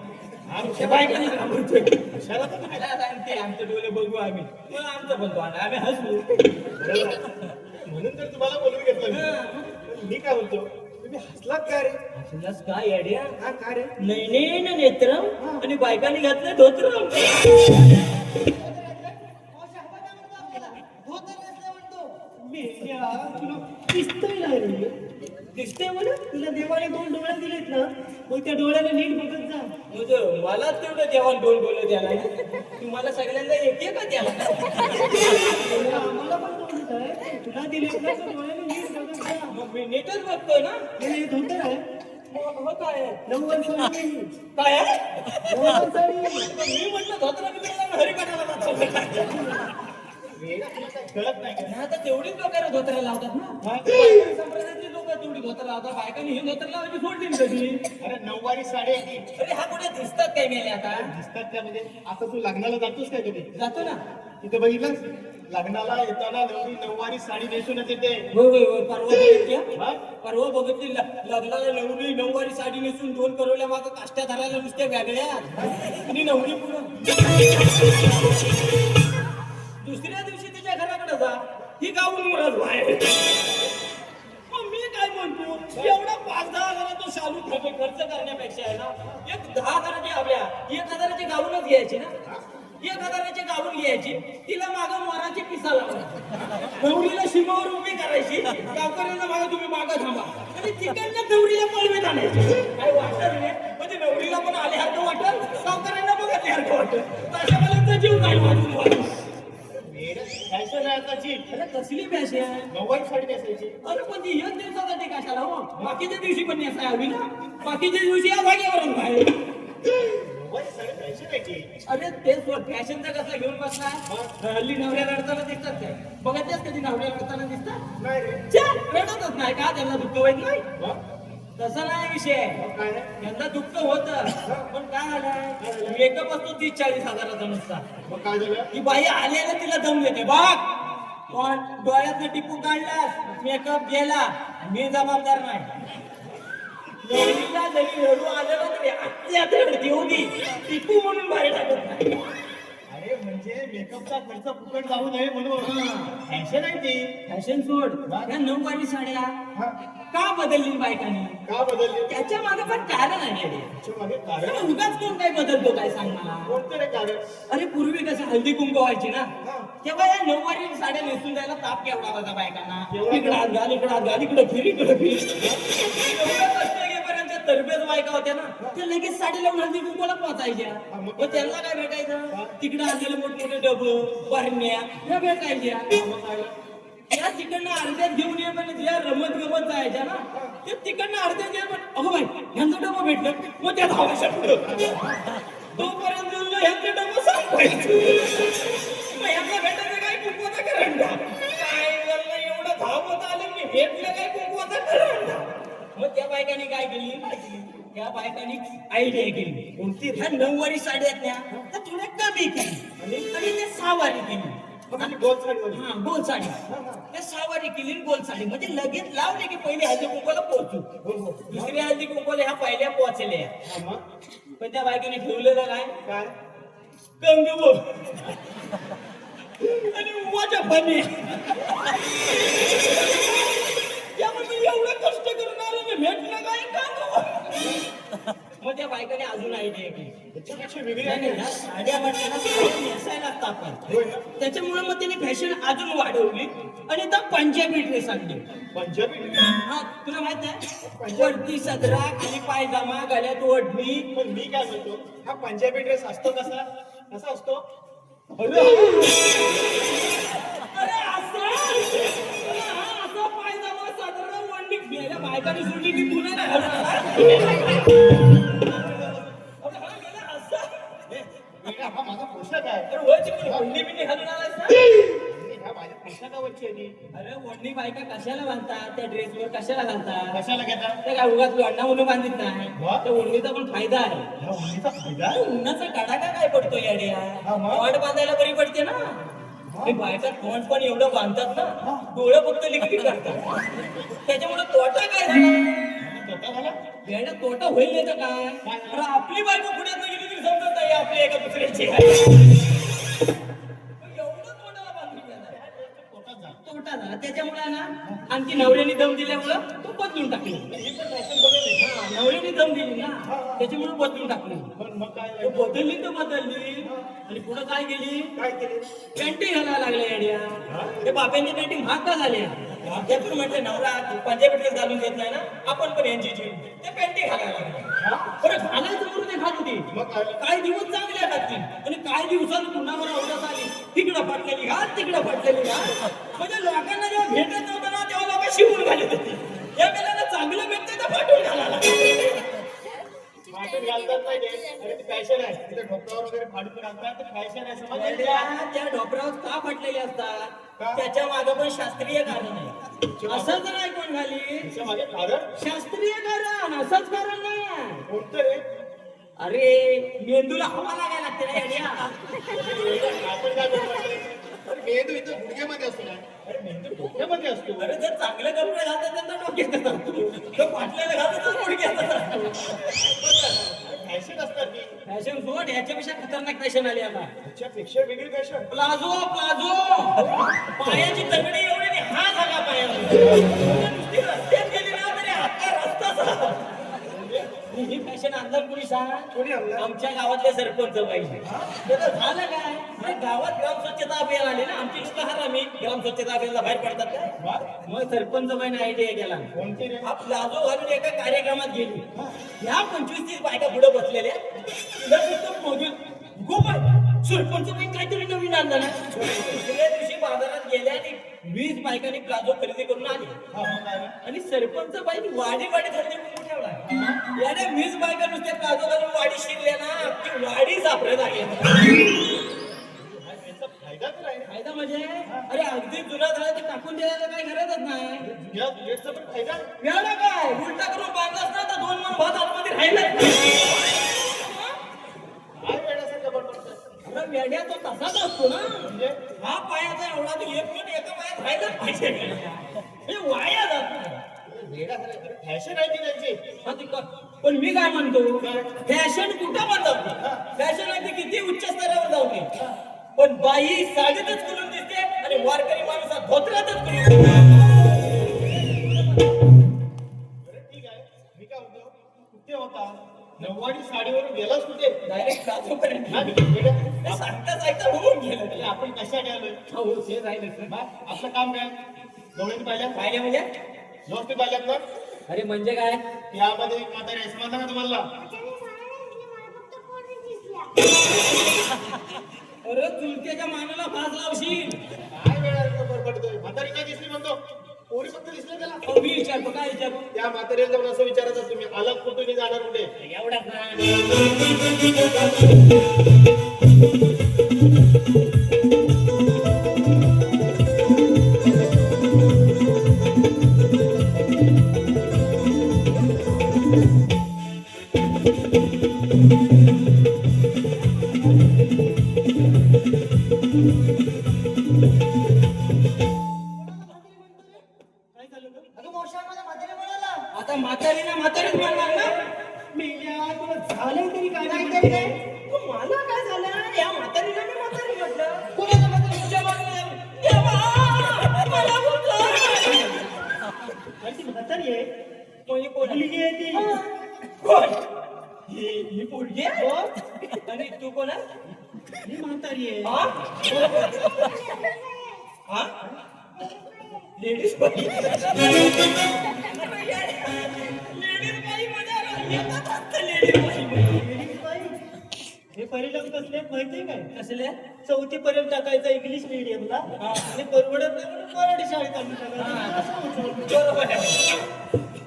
आमच्या बायकांनी घाबरतोय कशाला तर खायला सांगते आमचे डोळे बघू आम्ही मग आमचं पण तोंड आहे, आम्ही हसलो म्हणून तर तुम्हाला बोलून घेतलं मी. मी काय बोलतो तुम्ही हसलात काय रे हसलास काय येड्या हा काय रे नैनेन नेत्रम आणि बायकांनी घातलं धोत्रम दिसतंय मला तुला देवाने 2 डोळे दिलेत ना मग त्या डोळ्याने नीट बघत जा. म्हणजे मला तेवढं देवान 2 डोळे द्यायला तुम्हाला सगळ्यांना एक का द्यायला आम्हाला पण तोंड आहे. तुला दिलेत ना तर डोळ्याने नीट बघत जा. मग मी नीटच बघतोय ना हे धोतर आहे. मग काय आहे? नऊवारी साडी. काय आहे? नऊवारी साडी. मी म्हटलं धोत्रा बिघडला हरिपाठाला जातो वेडा, तुला काय कळत नाही का? आता तेवढीच लोक धोत्रा लावतात ना बायकांनी संप्रदायातली लोक तेवढी धोतर लावतात बायकांनी ही धोतर लावायची सोडली ना कधी अरे 9वारी साडी आहे ती. अरे हा कुठे दिसतात काय मेले आता दिसतात त्यामध्ये आता तू लग्नाला जातोस काय कधी जातो ना तिथे बघितलंस लग्नाला येताना नवरी 9वारी साडी नेसूनच येते होय होय होय परवा बघितली हा? परवा बघितली लग्नाला नवरी 9वारी साडी नेसून 2 करोल्या माग काष्ट्या धरायला नुसत्या वेगळ्या आणि नवरी पुढं दुसऱ्या दिवशी तिच्या घराकडे जा ही गावून मुळात बाहेर मग मी काय म्हणतो एवढा 5-10 हजारा तो शालू खर्च करण्यापेक्षा आहे ना एक 10 हजाराची आपल्या 1,000ची गावूनच घ्यायची ना एक हजाराची गाऊन घ्यायची, तिला मागं मोराची पिसा लावायची, गौरीला शिमावर उभी करायची, गावकऱ्यांना मागं तुम्ही मागं थांबा आणि तिकडनं गौरीला पळवीत आणायची. काय वाटत नाही म्हणजे गौरीला पण आल्यासारखं वाटल, गावकऱ्यांना पण आल्यासारखं वाटल. तशा मला जीव काय वाटून फॅशन आहे आताची. अरे कसली फॅशन, नऊवारी साडी नेसायची. अरे पण ती एक दिवसासाठी कशाला हो, बाकीच्या दिवशी पण नेसाय हवी ना, बाकीच्या दिवशी या जागेवरून बाहेर. नऊवारी साडी फॅशन आहे ती. अरे तेच फॅशनचा कसा घेऊन बसला, हल्ली नवऱ्या रडताना दिसतात काय, बघतेस कधी नवऱ्या रडताना दिसतात? नाही रे. छे, रडतच नाही का, त्यांना दुःख होत नाही? मग तसं नाही विषय, काय आहे? त्यांना दुःख होत पण काय झालं, मेकअप असतो 30-40 हजाराचा नुसता. मग काय झालं? ही बाई आल्याला तिला दम देते बघ, पण डोळ्यातनं टिपू काढलास, मेकअप गेला, मी जबाबदार नाही. नवरीला जरी रडू आलेला तरी आजची आता रडती होती, टिपू म्हणून बाहेर टाकत नाही. अरे म्हणजे मेकअपचा खर्च फुकट जाऊ नये म्हणून फॅशन आहे ती. फॅशन सोड, या नऊवारी साड्या हा. का बदलली बायकांनी? का बदलली? त्याच्या मागे पण कारण आहे रे. त्याच्या मागे कारण? उगाच कोण काय बदलतो काय सांग मला. कोणतं रे कारण? अरे पूर्वी कसं हल्दी कुंकू व्हायची ना, हा. तेव्हा या नऊवारी साड्या नेसून जायला ताप केवढा होता बायकांना. केवढा? इकडं हात घाल, इकडं हात घाल, इकडं फिर, इकडं फिर. एवढं कष्ट घेईपर्यंत तरबेज बायका होत्या ना, त्या लगेच साडी लावून हल्दी कुंकूला पोचायच्या. मग त्यांना काय भेटायचं, तिकडं आलेले मोठमोठे डबं, बरण्या ह्या भेटायच्या. या तिकडनं अर्ध्यात घेऊन ये पण या रमत गमत जायच्या ना, ते तिकडनं अर्ध्यात ये पण अगो बाई ह्यांचं डबं भेटलं, मग त्या धावायच्या तोपर्यंत ह्यांचं डबं सांगायचं. मग ह्यांना भेटायचं काय कुंकवाचा करंडा, काय झालं एवढं धावत आलं मी भेटलं काय कुंकवाचा करंडा. मग त्या बायकांनी काय केली, त्या बायकांनी आयडिया केली, कोणती, ह्या नऊवारी साडी आहेत ना तर थोड्या कमी केली आणि ते सहावारी केली. आणि गोल साडीवाली. हा गोल साडी, त्या सहावारी केली गोल साडी, म्हणजे लगेच लावले की पहिले हळदी कुंकवाला पोहोचू, दुसरी हळदी कुंकवाला ह्या पहिल्या पोहोचल्या. हा, मग पण त्या बायकाने ठेवलेलं काय, काय? कंगव आणि उवाच्या फणी. त्यामुळे एवढं कष्ट करून आलो मी, भेटलं काय कंगव. मग त्या बायकाने अजून आयडिया केली, त्याच्यापेक्षा वेगळी नाही, आहे. ह्या साड्या म्हटल्या साड्या नेसायला लागतात आपण. होय ना? त्याच्यामुळे मग त्याने फॅशन अजून वाढवली आणि आता पंजाबी ड्रेस आणली. पंजाबी. हा तुला माहित आहे, वरती सदरा, खाली पायजामा, गळ्यात ओढणी. पण मी काय म्हणतो, हा पंजाबी ड्रेस असतो कसा, कसा असतो? अरे असं, हा असा पायजामा, सदरा, ओढणी गेल्या बायकाने सोडली की तू नाही वेगळा हा माझा पोशाख आहे. तर वरची पण ओढणी बिंडी घालून आलास ना. हा माझ्या पोशाखावरची आहे ती. अरे ओढणी बायका कशाला बांधतात, त्या ड्रेसवर कशाला घालतात? कशाला घेतात? ते काय उगाच लोंढा म्हणून बांधित नाही, वा. त्या ओढणीचा पण फायदा आहे. ह्या उन्हीचा फायदा? उन्हाचा कडाका काय पडतो हा, येड्या, मग? वाट बांधायला बरी पडते ना. आणि बायका तोंड पण एवढं बांधतात ना, डोळं फक्त लिकली करतात. त्याच्यामुळे तोटा काय झाला, तोटा झाला? येड्या तोटा होईल नाही तर काय. अरे आपली बायको पुण्यात गेली तरी समजत नाही आपली एका दुसऱ्याची आहे. एवढं तोंडाला बांधून गेला. तोटाच झाला. तोटा झाला. त्याच्यामुळे ना आणखी नवऱ्याने दम दिल्यामुळं तो बदलून टाकली. ही पण फॅशन बदलली. हा, नवऱ्याने दम दिली ना, त्याच्यामुळे बदलून टाकली. पण मग काय तो बदलली तर बदलली आणि पुढे काय केली, काय केले? पॅन्टी घालायला लागल्या येड्या. ते बाप्यांची पॅन्टी महाग का झाल्या, ते पण म्हटले नवरा पंजाबी ड्रेस घालून देत नाही ना, आपण पण यांची जीव ते पॅन्टी घालायला लागले. बरं घालायचं म्हणून ते घालू दे. मग काय? काही दिवस चांगल्या घातली आणि काही दिवसांनी पुन्हा मला अवडत आली, तिकडं फाटलेली घाल, तिकडं फाटलेली घाल. म्हणजे लोकांना जेव्हा भेटत नव्हतं ना तेव्हा लोक शिवून घालत होती. या वेळेला चांगलं भेटतं तर फाटून घालायला. फाटून घालतात नाही ते. अरे ती फॅशन आहे. तिथे ढोकळावर वगैरे फाडून घालतात, ते फॅशन आहे. समजलं येड्या, का? त्या ढोपरावर का फाटलेले असतात, का? त्याच्या मागे पण शास्त्रीय कारण आहे. असं जर ऐकून घाली, त्याच्या मागे कारण? शास्त्रीय कारण, असंच कारण नाही. कोणतं रे? अरे मेंदूला हवा लागायला लागते ना येड्या. आपण काय बोलतो? अरे मेंदू इथं गुडघ्यामध्ये असतो ना. अरे मेंदू डोक्यामध्ये असतो. अरे जर चांगले कपडे घालतात त्यांना डोक्यात असतो, जर फाटलेले घालतात तर गुडघ्यात असतो. फॅशन असतात ती. फॅशन सोड, ह्याच्यापेक्षा खतरनाक फॅशन आली आता. त्याच्यापेक्षा वेगळी फॅशन. प्लाझो, प्लाझो, पायाची तगडी एवढी आणि हा झाला पायावर. नुसती रस्त्यात गेली ना तरी हातचा रस्ताच. ही फॅशन आणली आमदार कोणी सांग कोणी आमदार? आमच्या गावातले सरपंच बाई त्याचं झालं काय अरे गावात ग्राम स्वच्छता अभियान आले ना आमची लोक आम्ही ग्राम स्वच्छता अभियानाला बाहेर पडतात काय मग सरपंच बाईने आयडिया केला कोणती रे? हा प्लाझो घालून एका कार्यक्रमात गेली ह्या 25-30 बायका पुढे बसलेल्या तुला फक्त मोजून सरपंच बाई काहीतरी नवीन आणलं ना दुसऱ्या दिवशी बाजारात गेल्या आणि 20 बायकांनी प्लाझो खरेदी करून आली हा, मग काय रे? आणि सरपंच बाई वाडी खरेदी करून ठेवला याने 20 बायका नुसत्या प्लाझो घालून वाडी शिरल्या ना अख्खी वाडी सापडत आहे याचा फायदा तर आहे. फायदा म्हणजे अरे अगदी जुना झाला ते टाकून द्यायला काही गरजच नाही जुन्या बुलेटचा पण फायदा. मिळाला काय उलटा करून बांधलाच ना तर 2 मन भात आतमध्ये राहिला काय वेड्यासारखं बडबडतोय? अरे मेड्या तो तसाच असतो ना म्हणजे हा पायाचा एवढा तो एक पण एका पायात राहिलाच पाहिजे हे वाया जात नाही वेड्यासारखं फॅशन आहे ती त्यांची. हा, ते पण मी काय म्हणतो फॅशन कुठं पण जाऊ दे फॅशन आहे ते किती उच्च स्तरावर जाऊ दे पण बाई साडीतच करून दिसते आणि वारकरी माणूस हा धोत्रातच करून दिसते. बरं ठीक आहे. मी काय म्हणतो, कुठे होता? नऊवारी साडीवरून गेलास कुठे? डायरेक्ट प्लाझोपर्यंत हा, वेड्या. हे सांगता सांगता होऊन गेलं अरे, ते. आपण कशासाठी आलोय? हो ते राहिलंच ना. हा, आपलं काम काय? डोळ्यात पाहिल्यात? पाहिलं म्हणजे व्यवस्थित पाहिल्यात ना? अरे म्हणजे काय यामध्ये एक म्हातारी आहे, समजलं का तुम्हाला? त्याने साड्या नेसल्या, मला फक्त पोरी दिसल्या. अरे चुलत्याच्या मानाला फास लावशील काय वेळा बडबडतोय? म्हातारी काय दिसली म्हणतो? पोरी फक्त दिसले त्याला. अहो, मी विचारतो काय विचारू त्या म्हातारीला जाऊन असं विचारायचं तुम्ही अलग कुठून जाणार कुठे? एवढाच ना काय झालं गं? अगं मावशी आम्हाला म्हातारी म्हणाला. आता म्हातारीला म्हातारीच म्हणणार ना मेल्या, तुला झालंय तरी काय नाही नाही तरी काय तू मला काय झालं या म्हातारीला मी म्हातारी म्हटलं कोणाला म्हातारी तुझ्या मागं देवा, मला उचल. अरे ती म्हातारी आहे म्हणजे कोण मुलगी आहे ती कोण ही पोरगी आहे? आणि तू कोण आहे? ही म्हातारी आहे हा? हा? लेडीज बाई लेडीज बाई म्हणजे येतात असतं लेडीज बाई लेडीज बाई, हे परिणाम कसले आहेत माहितीये काय कसले 4थी पर्यंत टाकायचं इंग्लिश मिडियमला आणि परवडत नाही म्हणून मराठी शाळेत आणून टाकायचं असं होतं. बरोबर आहे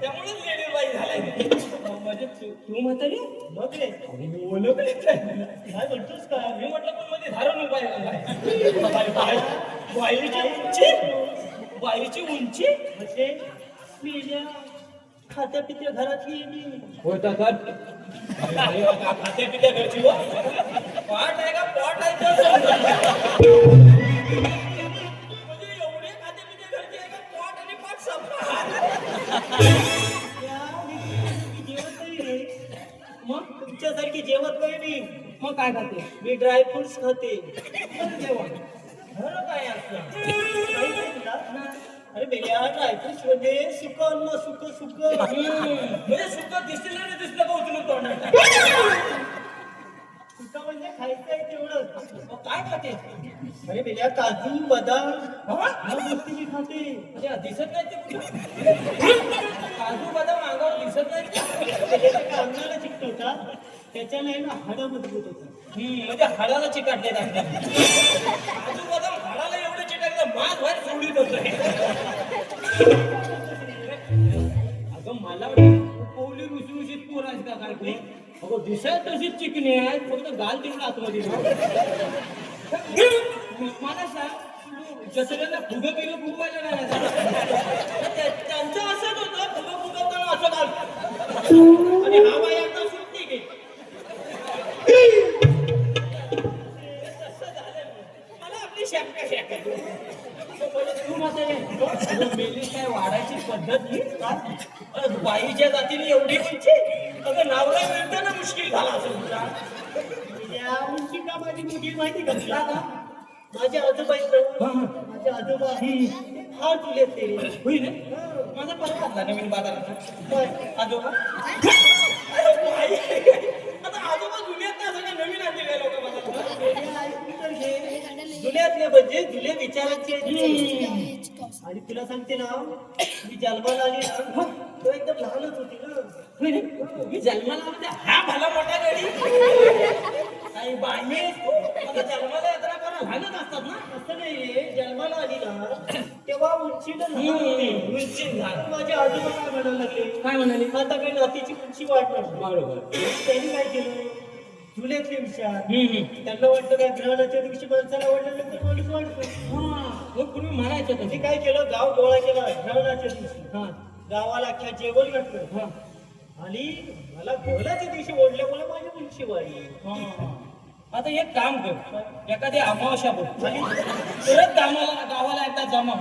त्यामुळेच लेडीज बाई झालाय म्हणजे तू म्हातारी मग रे मी ओळखलेच नाही काय म्हणतोस काय मी म्हटलं पण मध्ये धारण उपाय बाईची उंची म्हणजे मेल्या खात्या पित्या घरातली आहे मी होता तर खात्या पित्या घरची हो पाट आहे का पॉट आहे तर म्हणजे एवढे खात्या पित्या घरची आहे का पॉट आणि पाट संपला जेवत नाही रे मग तुमच्यासारखी जेवत नाही मी मग काय खाते मी ड्रायफ्रुट्स खाते मग जेवण खरं काय असतं काही नाही तुला? अरे मेल्या ड्रायफ्रुट्स म्हणजे सुक अन्न सुक म्हणजे सुद्धा दिसलं नाही दिसलं का उचलून तोंडात सुका म्हणजे खायचं आहे तेवढं मग काय खाते अरे मेल्या काजू बदाम हा? ह्या गोष्टी मी खाते म्हणजे दिसत नाही ते कुठं काजू बदाम अंगावर दिसत नाही त्याच्या काय अंगाला चिकटवतात त्याच्याने ना हाडं मजबूत होतात म्हणजे हाडाला चिकाटले काजू बदाम हाडाला एवढं चिकाटलं मास बाहेर सोडीत होत अगं मला पौली रुसरुशीत पोर आहेस का काय तू अगं दिसत तशीच चिकणी आहे फक्त गाल तिकडे आतमध्ये मला सांग जसऱ्याला फुगं बिगं फुगवायला नाही त्यांचं असंच होतं फुगं फुगवताना असं घाल आणि हा बाई आता सुटली गे मला आपली शंका तू मात्र मेली काय वाढायची पद्धत नाही बाईच्या जातीने एवढी उंची अगं नावरा मिळताना मुश्किल झाला असेल तुला या उंची का माझी मोठी माहिती का तुला? माझे आजोबा आहेत ना, माझे आजोबा फार तुलेत ते होईल माझा परत नवीन बाजारात पण आजोबा अरे बाई विचारायची आणि तुला सांगते ना मी जन्माला आली ना तो एकदम लहानच होती ना. मी जन्माला आलो हा भला मोठा गडी काही बाई मला जन्माला येताना कोणा लहानच असतात ना. असं नाही जन्माला आली ना तेव्हा उंचीला लहान होती. उंची झाड माझे आजोबा काय म्हणायला लागले काय म्हणाली आता काही नातीची उंची वाढणार बरोबर. त्यांनी काय केलं जुल्यातले विचार त्यांना वाटतं काय ग्रहणाच्या दिवशी माणसाला वाढल्यानंतर माणूस वाढतो. मग तुम्ही म्हणायचं त्यांनी तसे काय केलं गाव गोळा केला ग्रहणाच्या दिवशी गावाला अख्ख्या जेवण घातलं आणि मला ग्रहणाच्या दिवशी ओढल्यामुळे माझी उंची वाढली. आता एक काम कर एखादी अमावस्या बघ परत गावाला एकदा जमा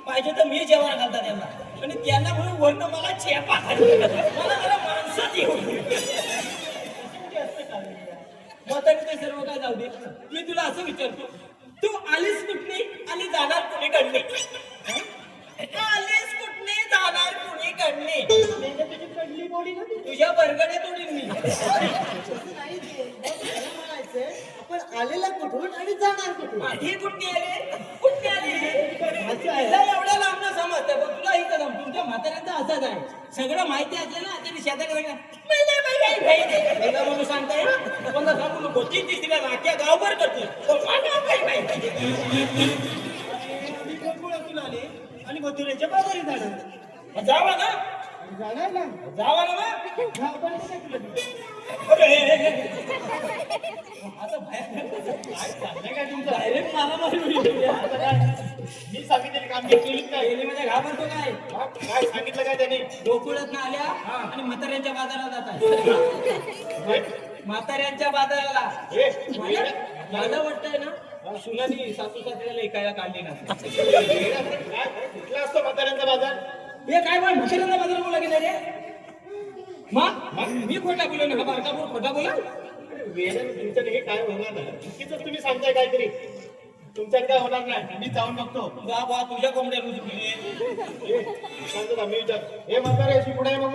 पाहिजे तर मी जेवण घालता त्यांना आणि त्यांना म्हणून वर्ण मला चेपा मला जरा माणसात येऊ मग ते सर्व काय जाऊ दे. मी तुला असं विचारतो तू आलीस कुठली आणि जाणार कुणीकडली आलीस कुठली जाणार कुणीकडली तुझी कडली गोडी ना ती. तुझ्या बरगडे तोडीन मी नाही ते. मला म्हणायचंय आपण आलेला कुठून आणि जाणार कुठून. आधी कुठे आले कुठे आले असं आहे. एवढ्या लांब न समजतं पण तुला इथं जाऊन तुमच्या म्हाताऱ्यांचं असंच आहे सगळं माहिती असलं ना तरी शेताकडे म्हणून सांगताय पण सांगू नको ती तिसऱ्या अख्ख्या गावभर करतो मी गोकुळातून आले आणि मथुरेच्या बाजारी जाणार. जावा ना जाणार ना जावा ना आपण काय केलं? आता बाहेर काय चाललंय काय तुमचं? डायरेक्ट मला मारून मी सांगितलेली काम केली काय म्हणजे घाबरतो काय काय सांगितलं काय त्याने गोकुळात ना आल्या आणि म्हाताऱ्यांच्या बाजाराला जात आहे म्हाताऱ्यांच्या बाजाराला हे, मला वाटतंय ना सुनानी सासू सासऱ्याला ऐकायला काढली ना काय कुठला असतो म्हाताऱ्यांचा बाजार हे काय बा म्हाताऱ्यांचा बाजार बोला की नाही रे मग मी खोटा बोललो ना हा बारका बोल खोटा बोला वेळेला तुमच्याने हे काय होणार नाही चुकीचं तुम्ही सांगताय काहीतरी तुमच्यात काय होणार नाही मी जाऊन बघतो बा बा तुझ्या कोंबड्या रुजू सांगतो ना मी विचार हे म्हातारे अशी पुढे मग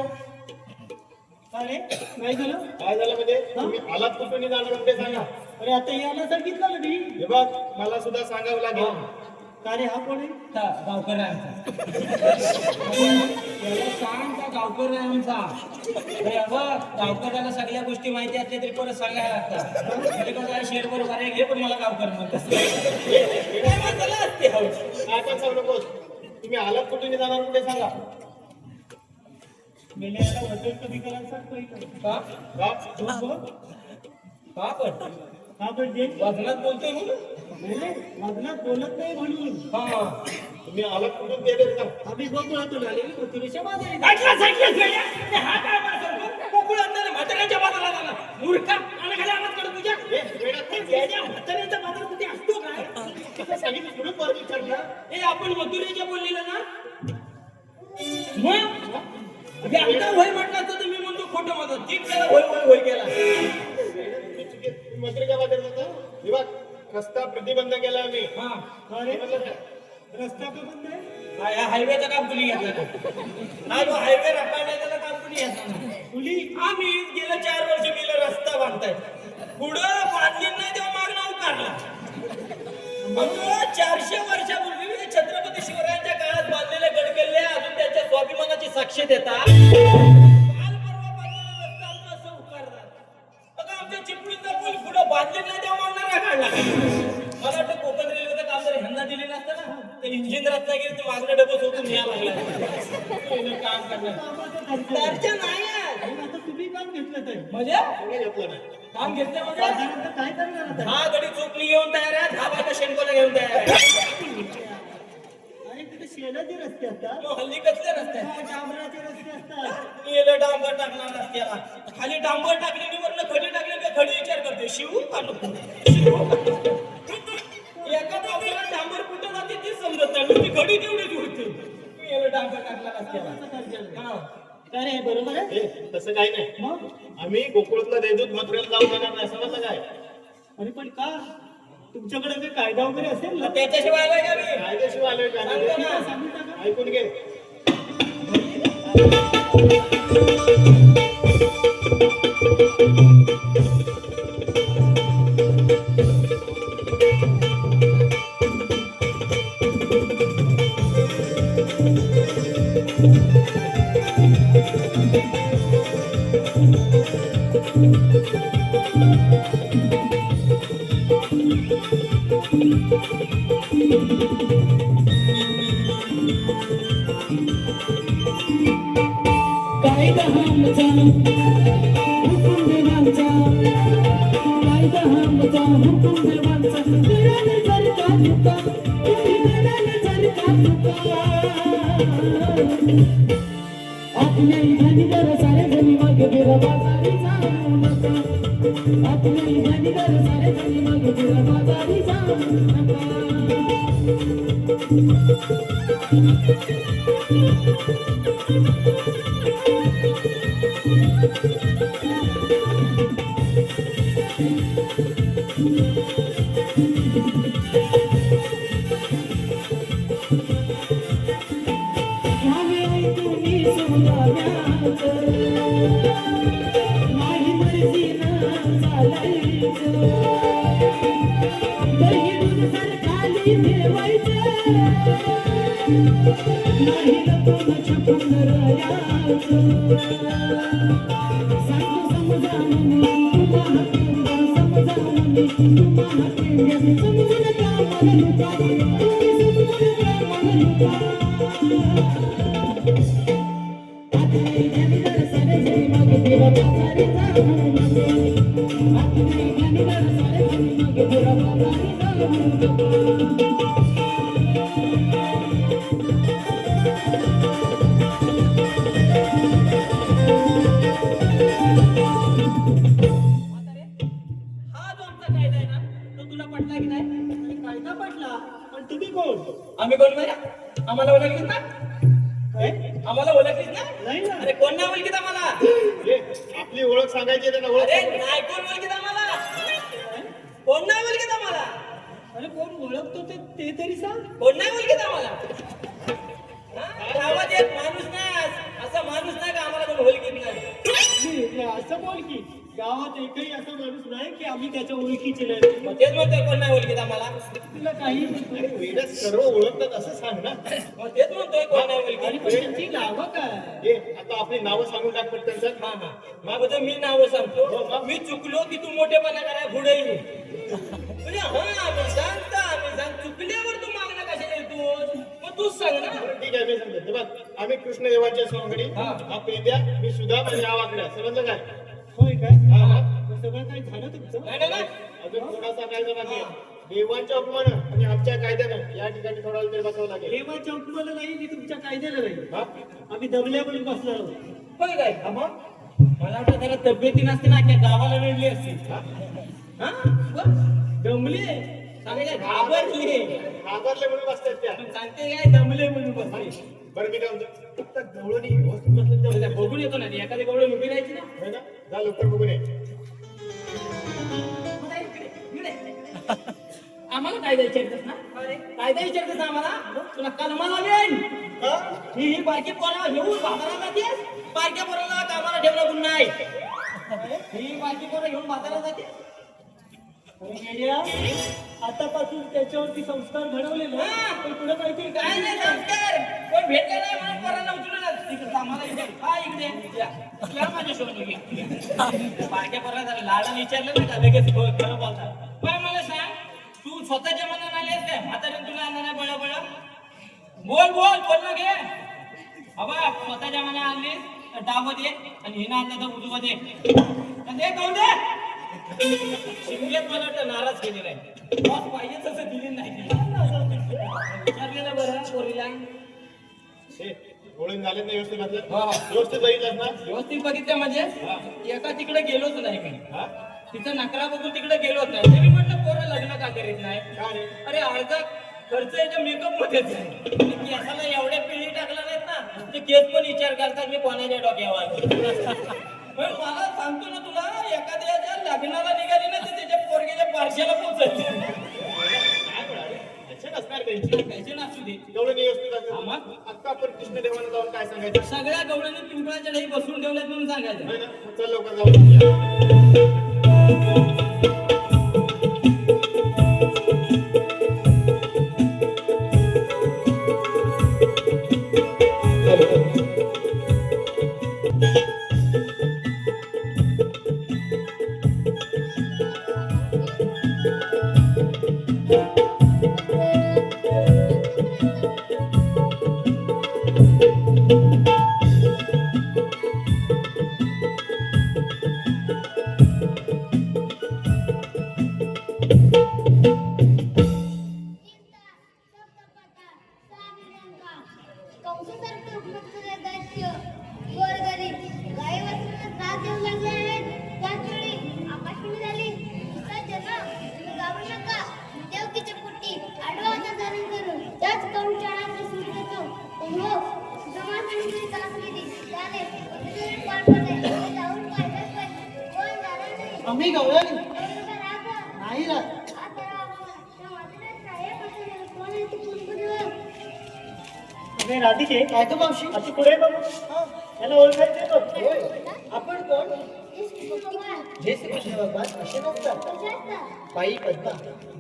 अरे काय झालं काय झालं म्हणजे तुम्ही आलात कुठून जाणार ते सांगा अरे आता याला सांगितलं ना मी. हे बघ मला सुद्धा सांगावं लागेल का रे हा कोण आहे? गावकर आहे आमचा याला सांग का गावकर आहे आमचा हे बघ गावकऱ्याला सगळ्या गोष्टी माहिती असल्या तरी परत सांगायला लागतात म्हणजे कसं आहे शेअर बरोबर आहे हे पण मला गावकर म्हणतात काय माणसाला असते हौस. काय पण सांगू नकोस तुम्ही आलात कुठून जाणार कुठे सांगा मेल्याला वजन कमी करायला सांग पहिलं. का का? का पण हा म्हणजे वजनात बोलतोय म्हणून वादनात बोलत नाही म्हणून. हा तुम्ही आलात कुठून ते तरी सांगा आम्ही गोकुळातून आले मथुरेच्या बाजारी. हा काय माणसं कोकुळात नाही म्हाताऱ्यांच्या बाजाराला जाणार मूर्खा आणि खाली आवाज काढू तुझ्या याच्या म्हाताऱ्यांचा बाजार कुठे असतो काय तिथं सांगितलं कुठून परत विचारलं हे आपण मथुरेच्या बोललेलं ना मग एकदा होय म्हटलं तर मी म्हणतो खोटं म्हणतो तीन वेळा होय होय होय केला मंत्रीच्या बाजार जाता हे बघ रस्ता प्रतिबंध केला आम्ही हा अरे रस्ता का बंद आहे? हायवेचं काम कुणी घेतलं नाही तो हायवे रपायला काम कुणी घेतलं नाही कुणी आम्ही गेलं 4 वर्ष गेलं रस्ता बांधताय पुढं बांधली नाही तेव्हा माग नाव काढला मग 400 वर्षापूर्वी छत्रपती शिवरायांच्या काळात बांधलेले गडकिल्ले अजून त्यांच्या स्वाभिमानाची साक्ष देतात काल परवा बांधलेला रस्ता आमचा असं उकारतात अगं आमच्या चिपळूणचा पूल पुढं बांधले नाही तेव्हा मागणारा काढला मला वाटतं कोकण रेल्वेचं काम जर ह्यांना दिले नसतं ना तर इंजिन रत्नागिरी ते मागणं डबल होतून न्याय लागला काम करणार दर्जा नाही आहे. आता तुम्ही काम घेतलं तर म्हणजे कोणी घेतलं नाही काम घेतलं म्हणजे साधारणतः काय करणार आता? 10 गडी चोपली घेऊन तयार आहे 10 बायका शेणकोला घेऊन तयार आहे आणि तिथे शेणाचे रस्ते असतात तो हल्ली कसले रस्ते हा, डांबराचे रस्ते असतात. गेलं डांबर टाकणार रस्त्याला खाली डांबर टाकले आणि वरनं खडी टाकले का खडी विचार करते शिव का नको शिव एका पावसाला डांबर कुठं जाते ते समजत नाही नुसती खडी तेवढीच उडते गेलं डांबर टाकला रस्त्याला हा काय रे बरोबर आहे हे, तसं काही नाही मग आम्ही गोकुळातला देदूत मथुरेला जाऊन जाणार नाही समजलं काय अरे पण का तुमच्याकडे काही कायदा वगैरे असेल ना त्याच्याशिवाय आलाय का मी कायदेशिवाय आलोय का सांगतो ना. सांगू टाका ऐकून घे हुकुम देवांचा कायदा आमचा हुकुम देवांचा करायला जर का चुका तुम्ही करायला जर का चुका आपल्या इथानी जर सारे जणी मागे बिरा बाजारी जाऊ नका आपल्या इथानी जर सारे जणी मागे बिरा बाजारी जाऊ नका ह्यावे ऐकूनी सोडाव्याचं नाही मर्जीनं चालायचं दही दूध सरकाली ठेवायचं नाही कोणाच्या पंधरायाचं सांगतो समजावून तुम्हा समजावून तुम्हा समजून का मला लुका तुम्ही समजून का मला लुका आपल्या इथानी जर सारे जणी मागे बिरा बाजारी जाऊ नका आपल्या इथानी जर सारे जणी मागे बिरा बाजारी जाऊ नका म्हातारे, हा जो आमचा कायदा आहे ना तो तुला पटला की नाही? कायदा पटला पण तुम्ही कोण आम्ही कोण बरं? आम्हाला ओळखलीस ना? काय आम्हाला ओळखलीस ना? नाही ना अरे कोण नाही ओळखीत आम्हाला? ए, आपली ओळख सांगायची आहे त्यांना, ओळख अरे सांगू. नाही कोण ओळखीत आम्हाला? कोण नाही ओळखीत आम्हाला? अरे कोण ओळखतो ते तरी सांग कोण नाही ओळखीत आम्हाला? हा? गावात एक माणूस नाही, असा माणूस नाही का आम्हाला कोण ओळखीत नाही? हे असं बोल की गावात एकही असा माणूस नाही की आम्ही त्याच्या ओळखीचे नाही मग तेच म्हणतोय कोण नाही ओळखीत आम्हाला? तुला काही अरे वेड्यात सर्व ओळखतात असं सांग ना. मग तेच म्हणतोय कोण नाही आणि ओळखीत. पण त्यांची नावं काय ए, आता आपली नावं सांगून टाक पटकन सर. हा हा मग मी नाव सांगतो. मी चुकलो की तू मोठेपणा कराय पुढे ये. म्हणजे हा मी सांग चुकल्यावर तू मागणं कशाला येतोस? मग तूच सांग ना. बरं, ठीक आहे मी समजतो. हे बघ, आम्ही कृष्ण देवाच्या सोंगडी, हा. हा पेद्या, मी सुद्धा म्हणजे हा वाकड्या, समजलं काय? होय काय हा, हा. मग सगळं काही झालं तुमचं नाही नाही नाही. अजून थोडासा कायदा बाकी आहे. देवांच्या अपमान आणि आमच्या कायद्यानं या ठिकाणी थोडा वेळ बसावं लागेल. देवाच्या हुकमाला नाही की तुमच्या कायद्याला नाही हा? आम्ही दबल्या म्हणून बसणार आहोत. होय काय? हा मग? मला वाटतं त्याला तब्येती नसते ना अख्ख्या गावाला वेळली असती. हा? बरं. दमले सांगायचं घाबरली. घाबरले म्हणून बसतात त्या. पण सांगते काय दमले म्हणून बसले. बरं मी काय म्हणतो, फक्त गवळणी व्यवस्थित बसलं तर त्या बघून येतो ना ती. एखादी गवळण उभी राहायची ना. होय ना? जा लवकर बघून ये. आम्हाला कायदा विचारतेस ना? कायदा विचारतेस ना आम्हाला? तुला कलमा लागेल. हा? ही बारकी पोरा घेऊन बाजारात जातेस? बारक्या पोराला कामाला ठेवलं गुण नाही. ही बारकी पोरं घेऊन बाजारात जाते. अरे येड्या, आतापासून त्याच्यावरती संस्कार घडवले ना हा. पण पुढे काहीतरी काय नाही संस्कार. कोण भेटलं नाही म्हणून पोरांना उचलून आण. तिकडं आम्हाला विचार. हा इकडे या. या माझ्या शोधून बारक्या पोराला जरा लाडाने विचारलं नाही का लगेच खरं बोलतात. पण मला सांग, तू स्वतःच्या मनात आलेस काय? म्हाताऱ्यानं तुला आणणार नाही बळा बोल घे. अबा स्वतःच्या मनात आणलीस डावं दे आणि हिनं आणलं तर उजवं दे. दे कहून दे. शिमल्यात मला वाटतं नाराज केलेला आहे. बॉस पाहिजे तसं दिली नाही. विचारलेलं बरं पोरीला. ए, ओळख झाले नाही व्यवस्थित बसलं? हा, हा. व्यवस्थित बघितलं ना? व्यवस्थित बघितलं म्हणजे एका तिकडे गेलोच नाही मी. हा? तिचा नकरा बघून तिकडे गेलोच नाही. तरी म्हटलं पोरं लग्न का करीत नाही? का रे? अरे अर्धा खर्च याच्या मेकअप मध्येच आहे. केसाला एवढ्या पिळी टाकला नाहीत ना ते केस पण विचार करतात मी कोणाच्या डोक्यावर. पण मला सांगतो ना तुला एखाद्याच्या लग्नाला निघाली ना तर त्याच्या पोरग्याच्या पारशाला पोहोचली. काय म्हणाले? अच्छा नसणार त्यांची. पैसे नसू दे. तेवढं नाही व्यवस्थित हा, बसलं. मग? आता आपण कृष्ण देवाला जाऊन काय सांगायचं? सगळ्या गवळ्यांनी पिंपळाच्या ढाई बसून ठेवल्यात म्हणून सांगायचं. होय ना? चल लवकर जाऊ. कंसासारखं उपलब्ध दैत्य गोरगरीब गाई वासरांना त्रास देऊ लागले आहेत. त्याच वेळी आकाशवाणी झाली जन्म तुम्ही घाबरू नका. देवकीच्या पोटी आडवा हात धारण करून त्याच कवचाळाचे सूर देतो. हो जमासंधी त्रास दिली त्याने पृथ्वीवर पार पडले. ते जाऊन पाहिलंच पाहिजे. कोण जाणार नाही. आम्ही गवळणी एवढं राहा नाही राहत. आता त्या म्हाताऱ्या साहेबाचं कोण आहे ते कुणकुणीवर. अरे राधिके काय तो मावशी? अशी पुढे बघ हा, त्याला ओळखायचे बघ. होय. आपण कोण? हे श्री भगवान जे श्रीकृष्ण भगवान असे नसतात. कसे असतात. पायी पद्मा,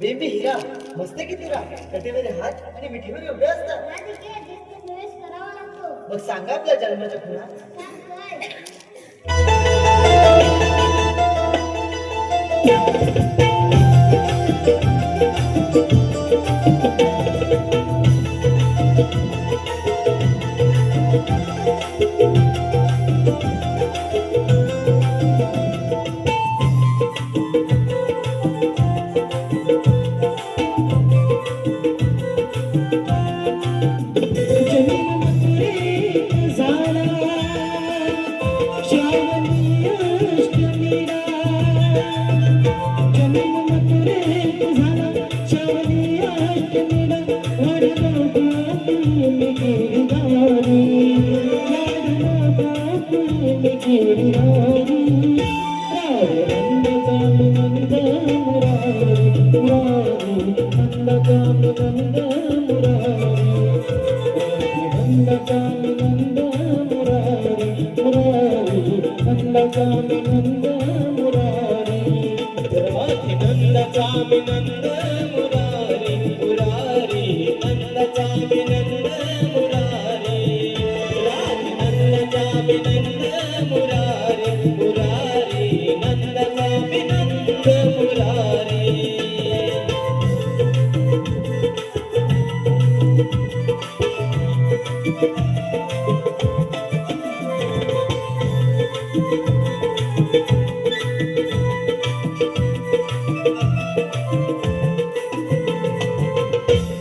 बेंबी हिरा, मस्तकी तिरा, कटेमध्ये हात आणि मिठीवर एवढे असतात. या ठिकाणी देश प्रवेश करावा लागतो. मग सांगा आपल्या जन्माच्या खुणा. सांग काय.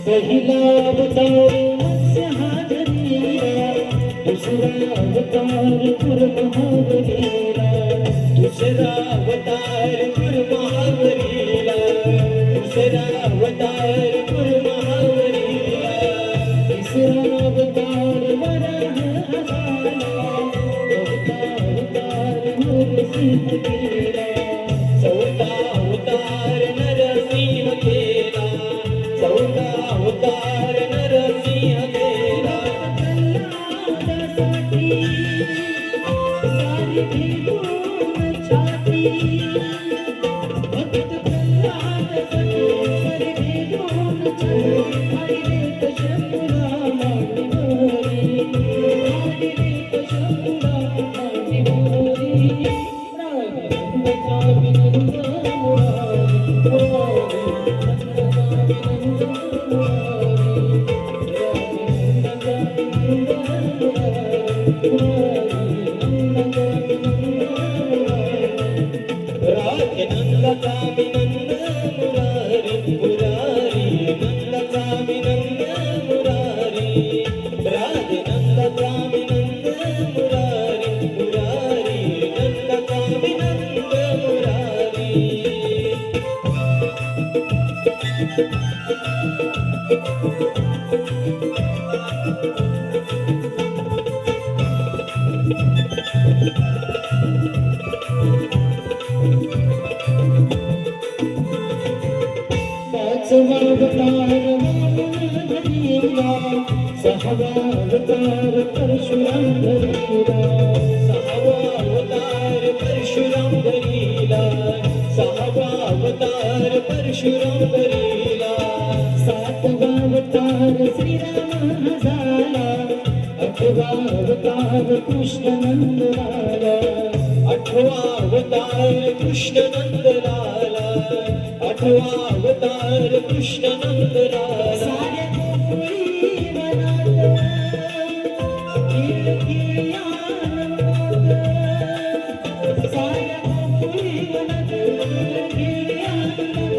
पहिला अवतार मत्स्य हा धरीला, दुसरा अवतार कुर्महावरीला, दुसरा अवतार कुर्महावरीला, दुसरा अवतार कुर्महावरीला, तिसरा अवतार वराह झाला, चौथा अवतार नरसिंह केला, चौथा अवतार नरसिंह केला, चौथा अवतार नरसिंह केला. प्रल्हादासाठी सारी भेटून छाती, भक्त प्रल्हादासाठी सारी भेटून छाती, हरी रे शंभुरा मांडीवरी, हरी रे शंभुरा मांडीवरी, राघवेंद्र विनंद मुरारी, मुरारी पाचवा अवतार वामन धरीला, सहावा अवतार परशुराम धरीला, सहावा अवतार परशुराम धरीला, सहावा अवतार परशुराम धरीला, सातवा अवतार श्रीराम झाला, आठवा अवतार कृष्ण नंद लाला, आठवा अवतार कृष्ण नंद लाला, आठवा अवतार कृष्ण नंद लाला. साऱ्या गोकुळी वनात किळकिळ आनंदात, साऱ्या गोकुळी वनात किळकिळ आनंदात,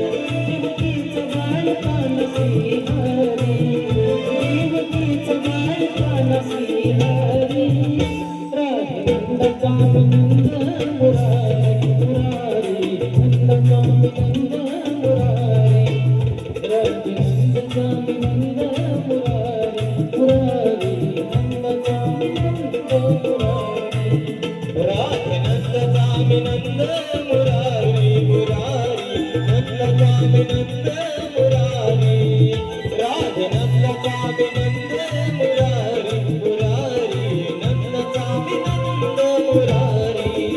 देवकीचं बाळपण श्रीहरी, देवकीचं बाळपण विनंद मुरारी मुरारी नंदचा विनंद मुरारी.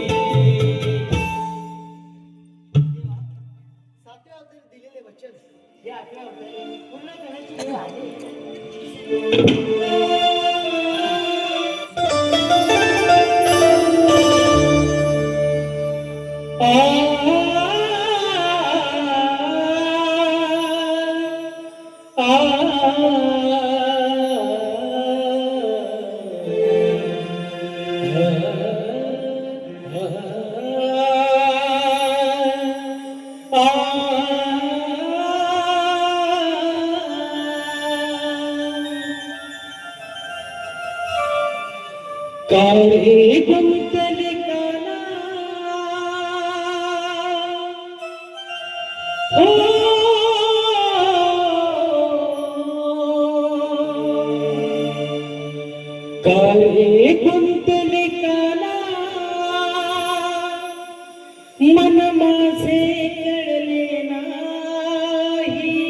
सातव्या अवतारी दिलेले वचन हे आठव्या अवतारी पूर्ण करण्याची वेळ आली. काळे गुंतले काना ओ काळे गुंतले काना मन माझे कळले नाही.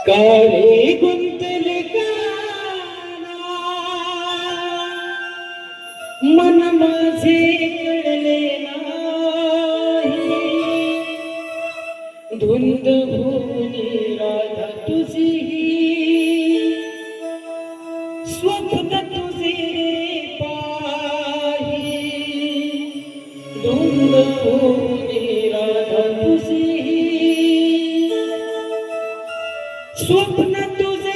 काळे गुंतले मन माझे कळले नाही. धुंद होऊनी राधा तुझी स्वप्न तुझे पाही. धुंद होऊनी राधा तुझी स्वप्न तुझे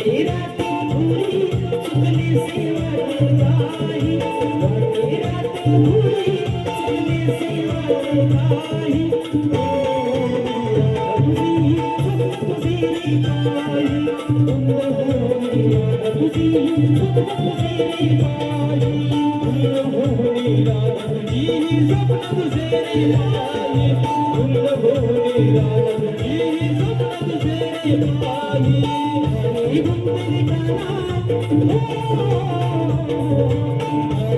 वाटे राते थोडी चुकली सेवा काही वाटे राते थोडी चुकली सेवा काही तुझी रे काही तुझी स्वप्न तुझे रे काही स्वप्न तुझे रे काही स्वप्न तुझे रे काही अरे गुंतली काना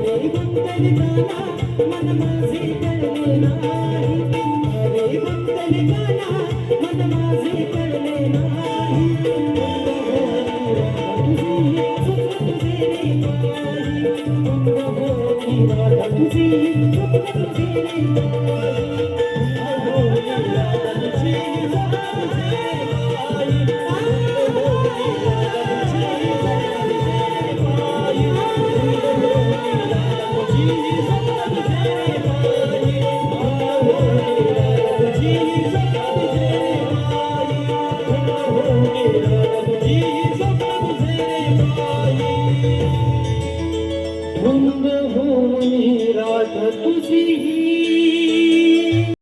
अरे गुंतली काना मन माझे कळले नाही अरे गुंतली काना मन माझे कळले नाही स्वप्न तुझे रे काही तुझी स्वप्न तुझे रे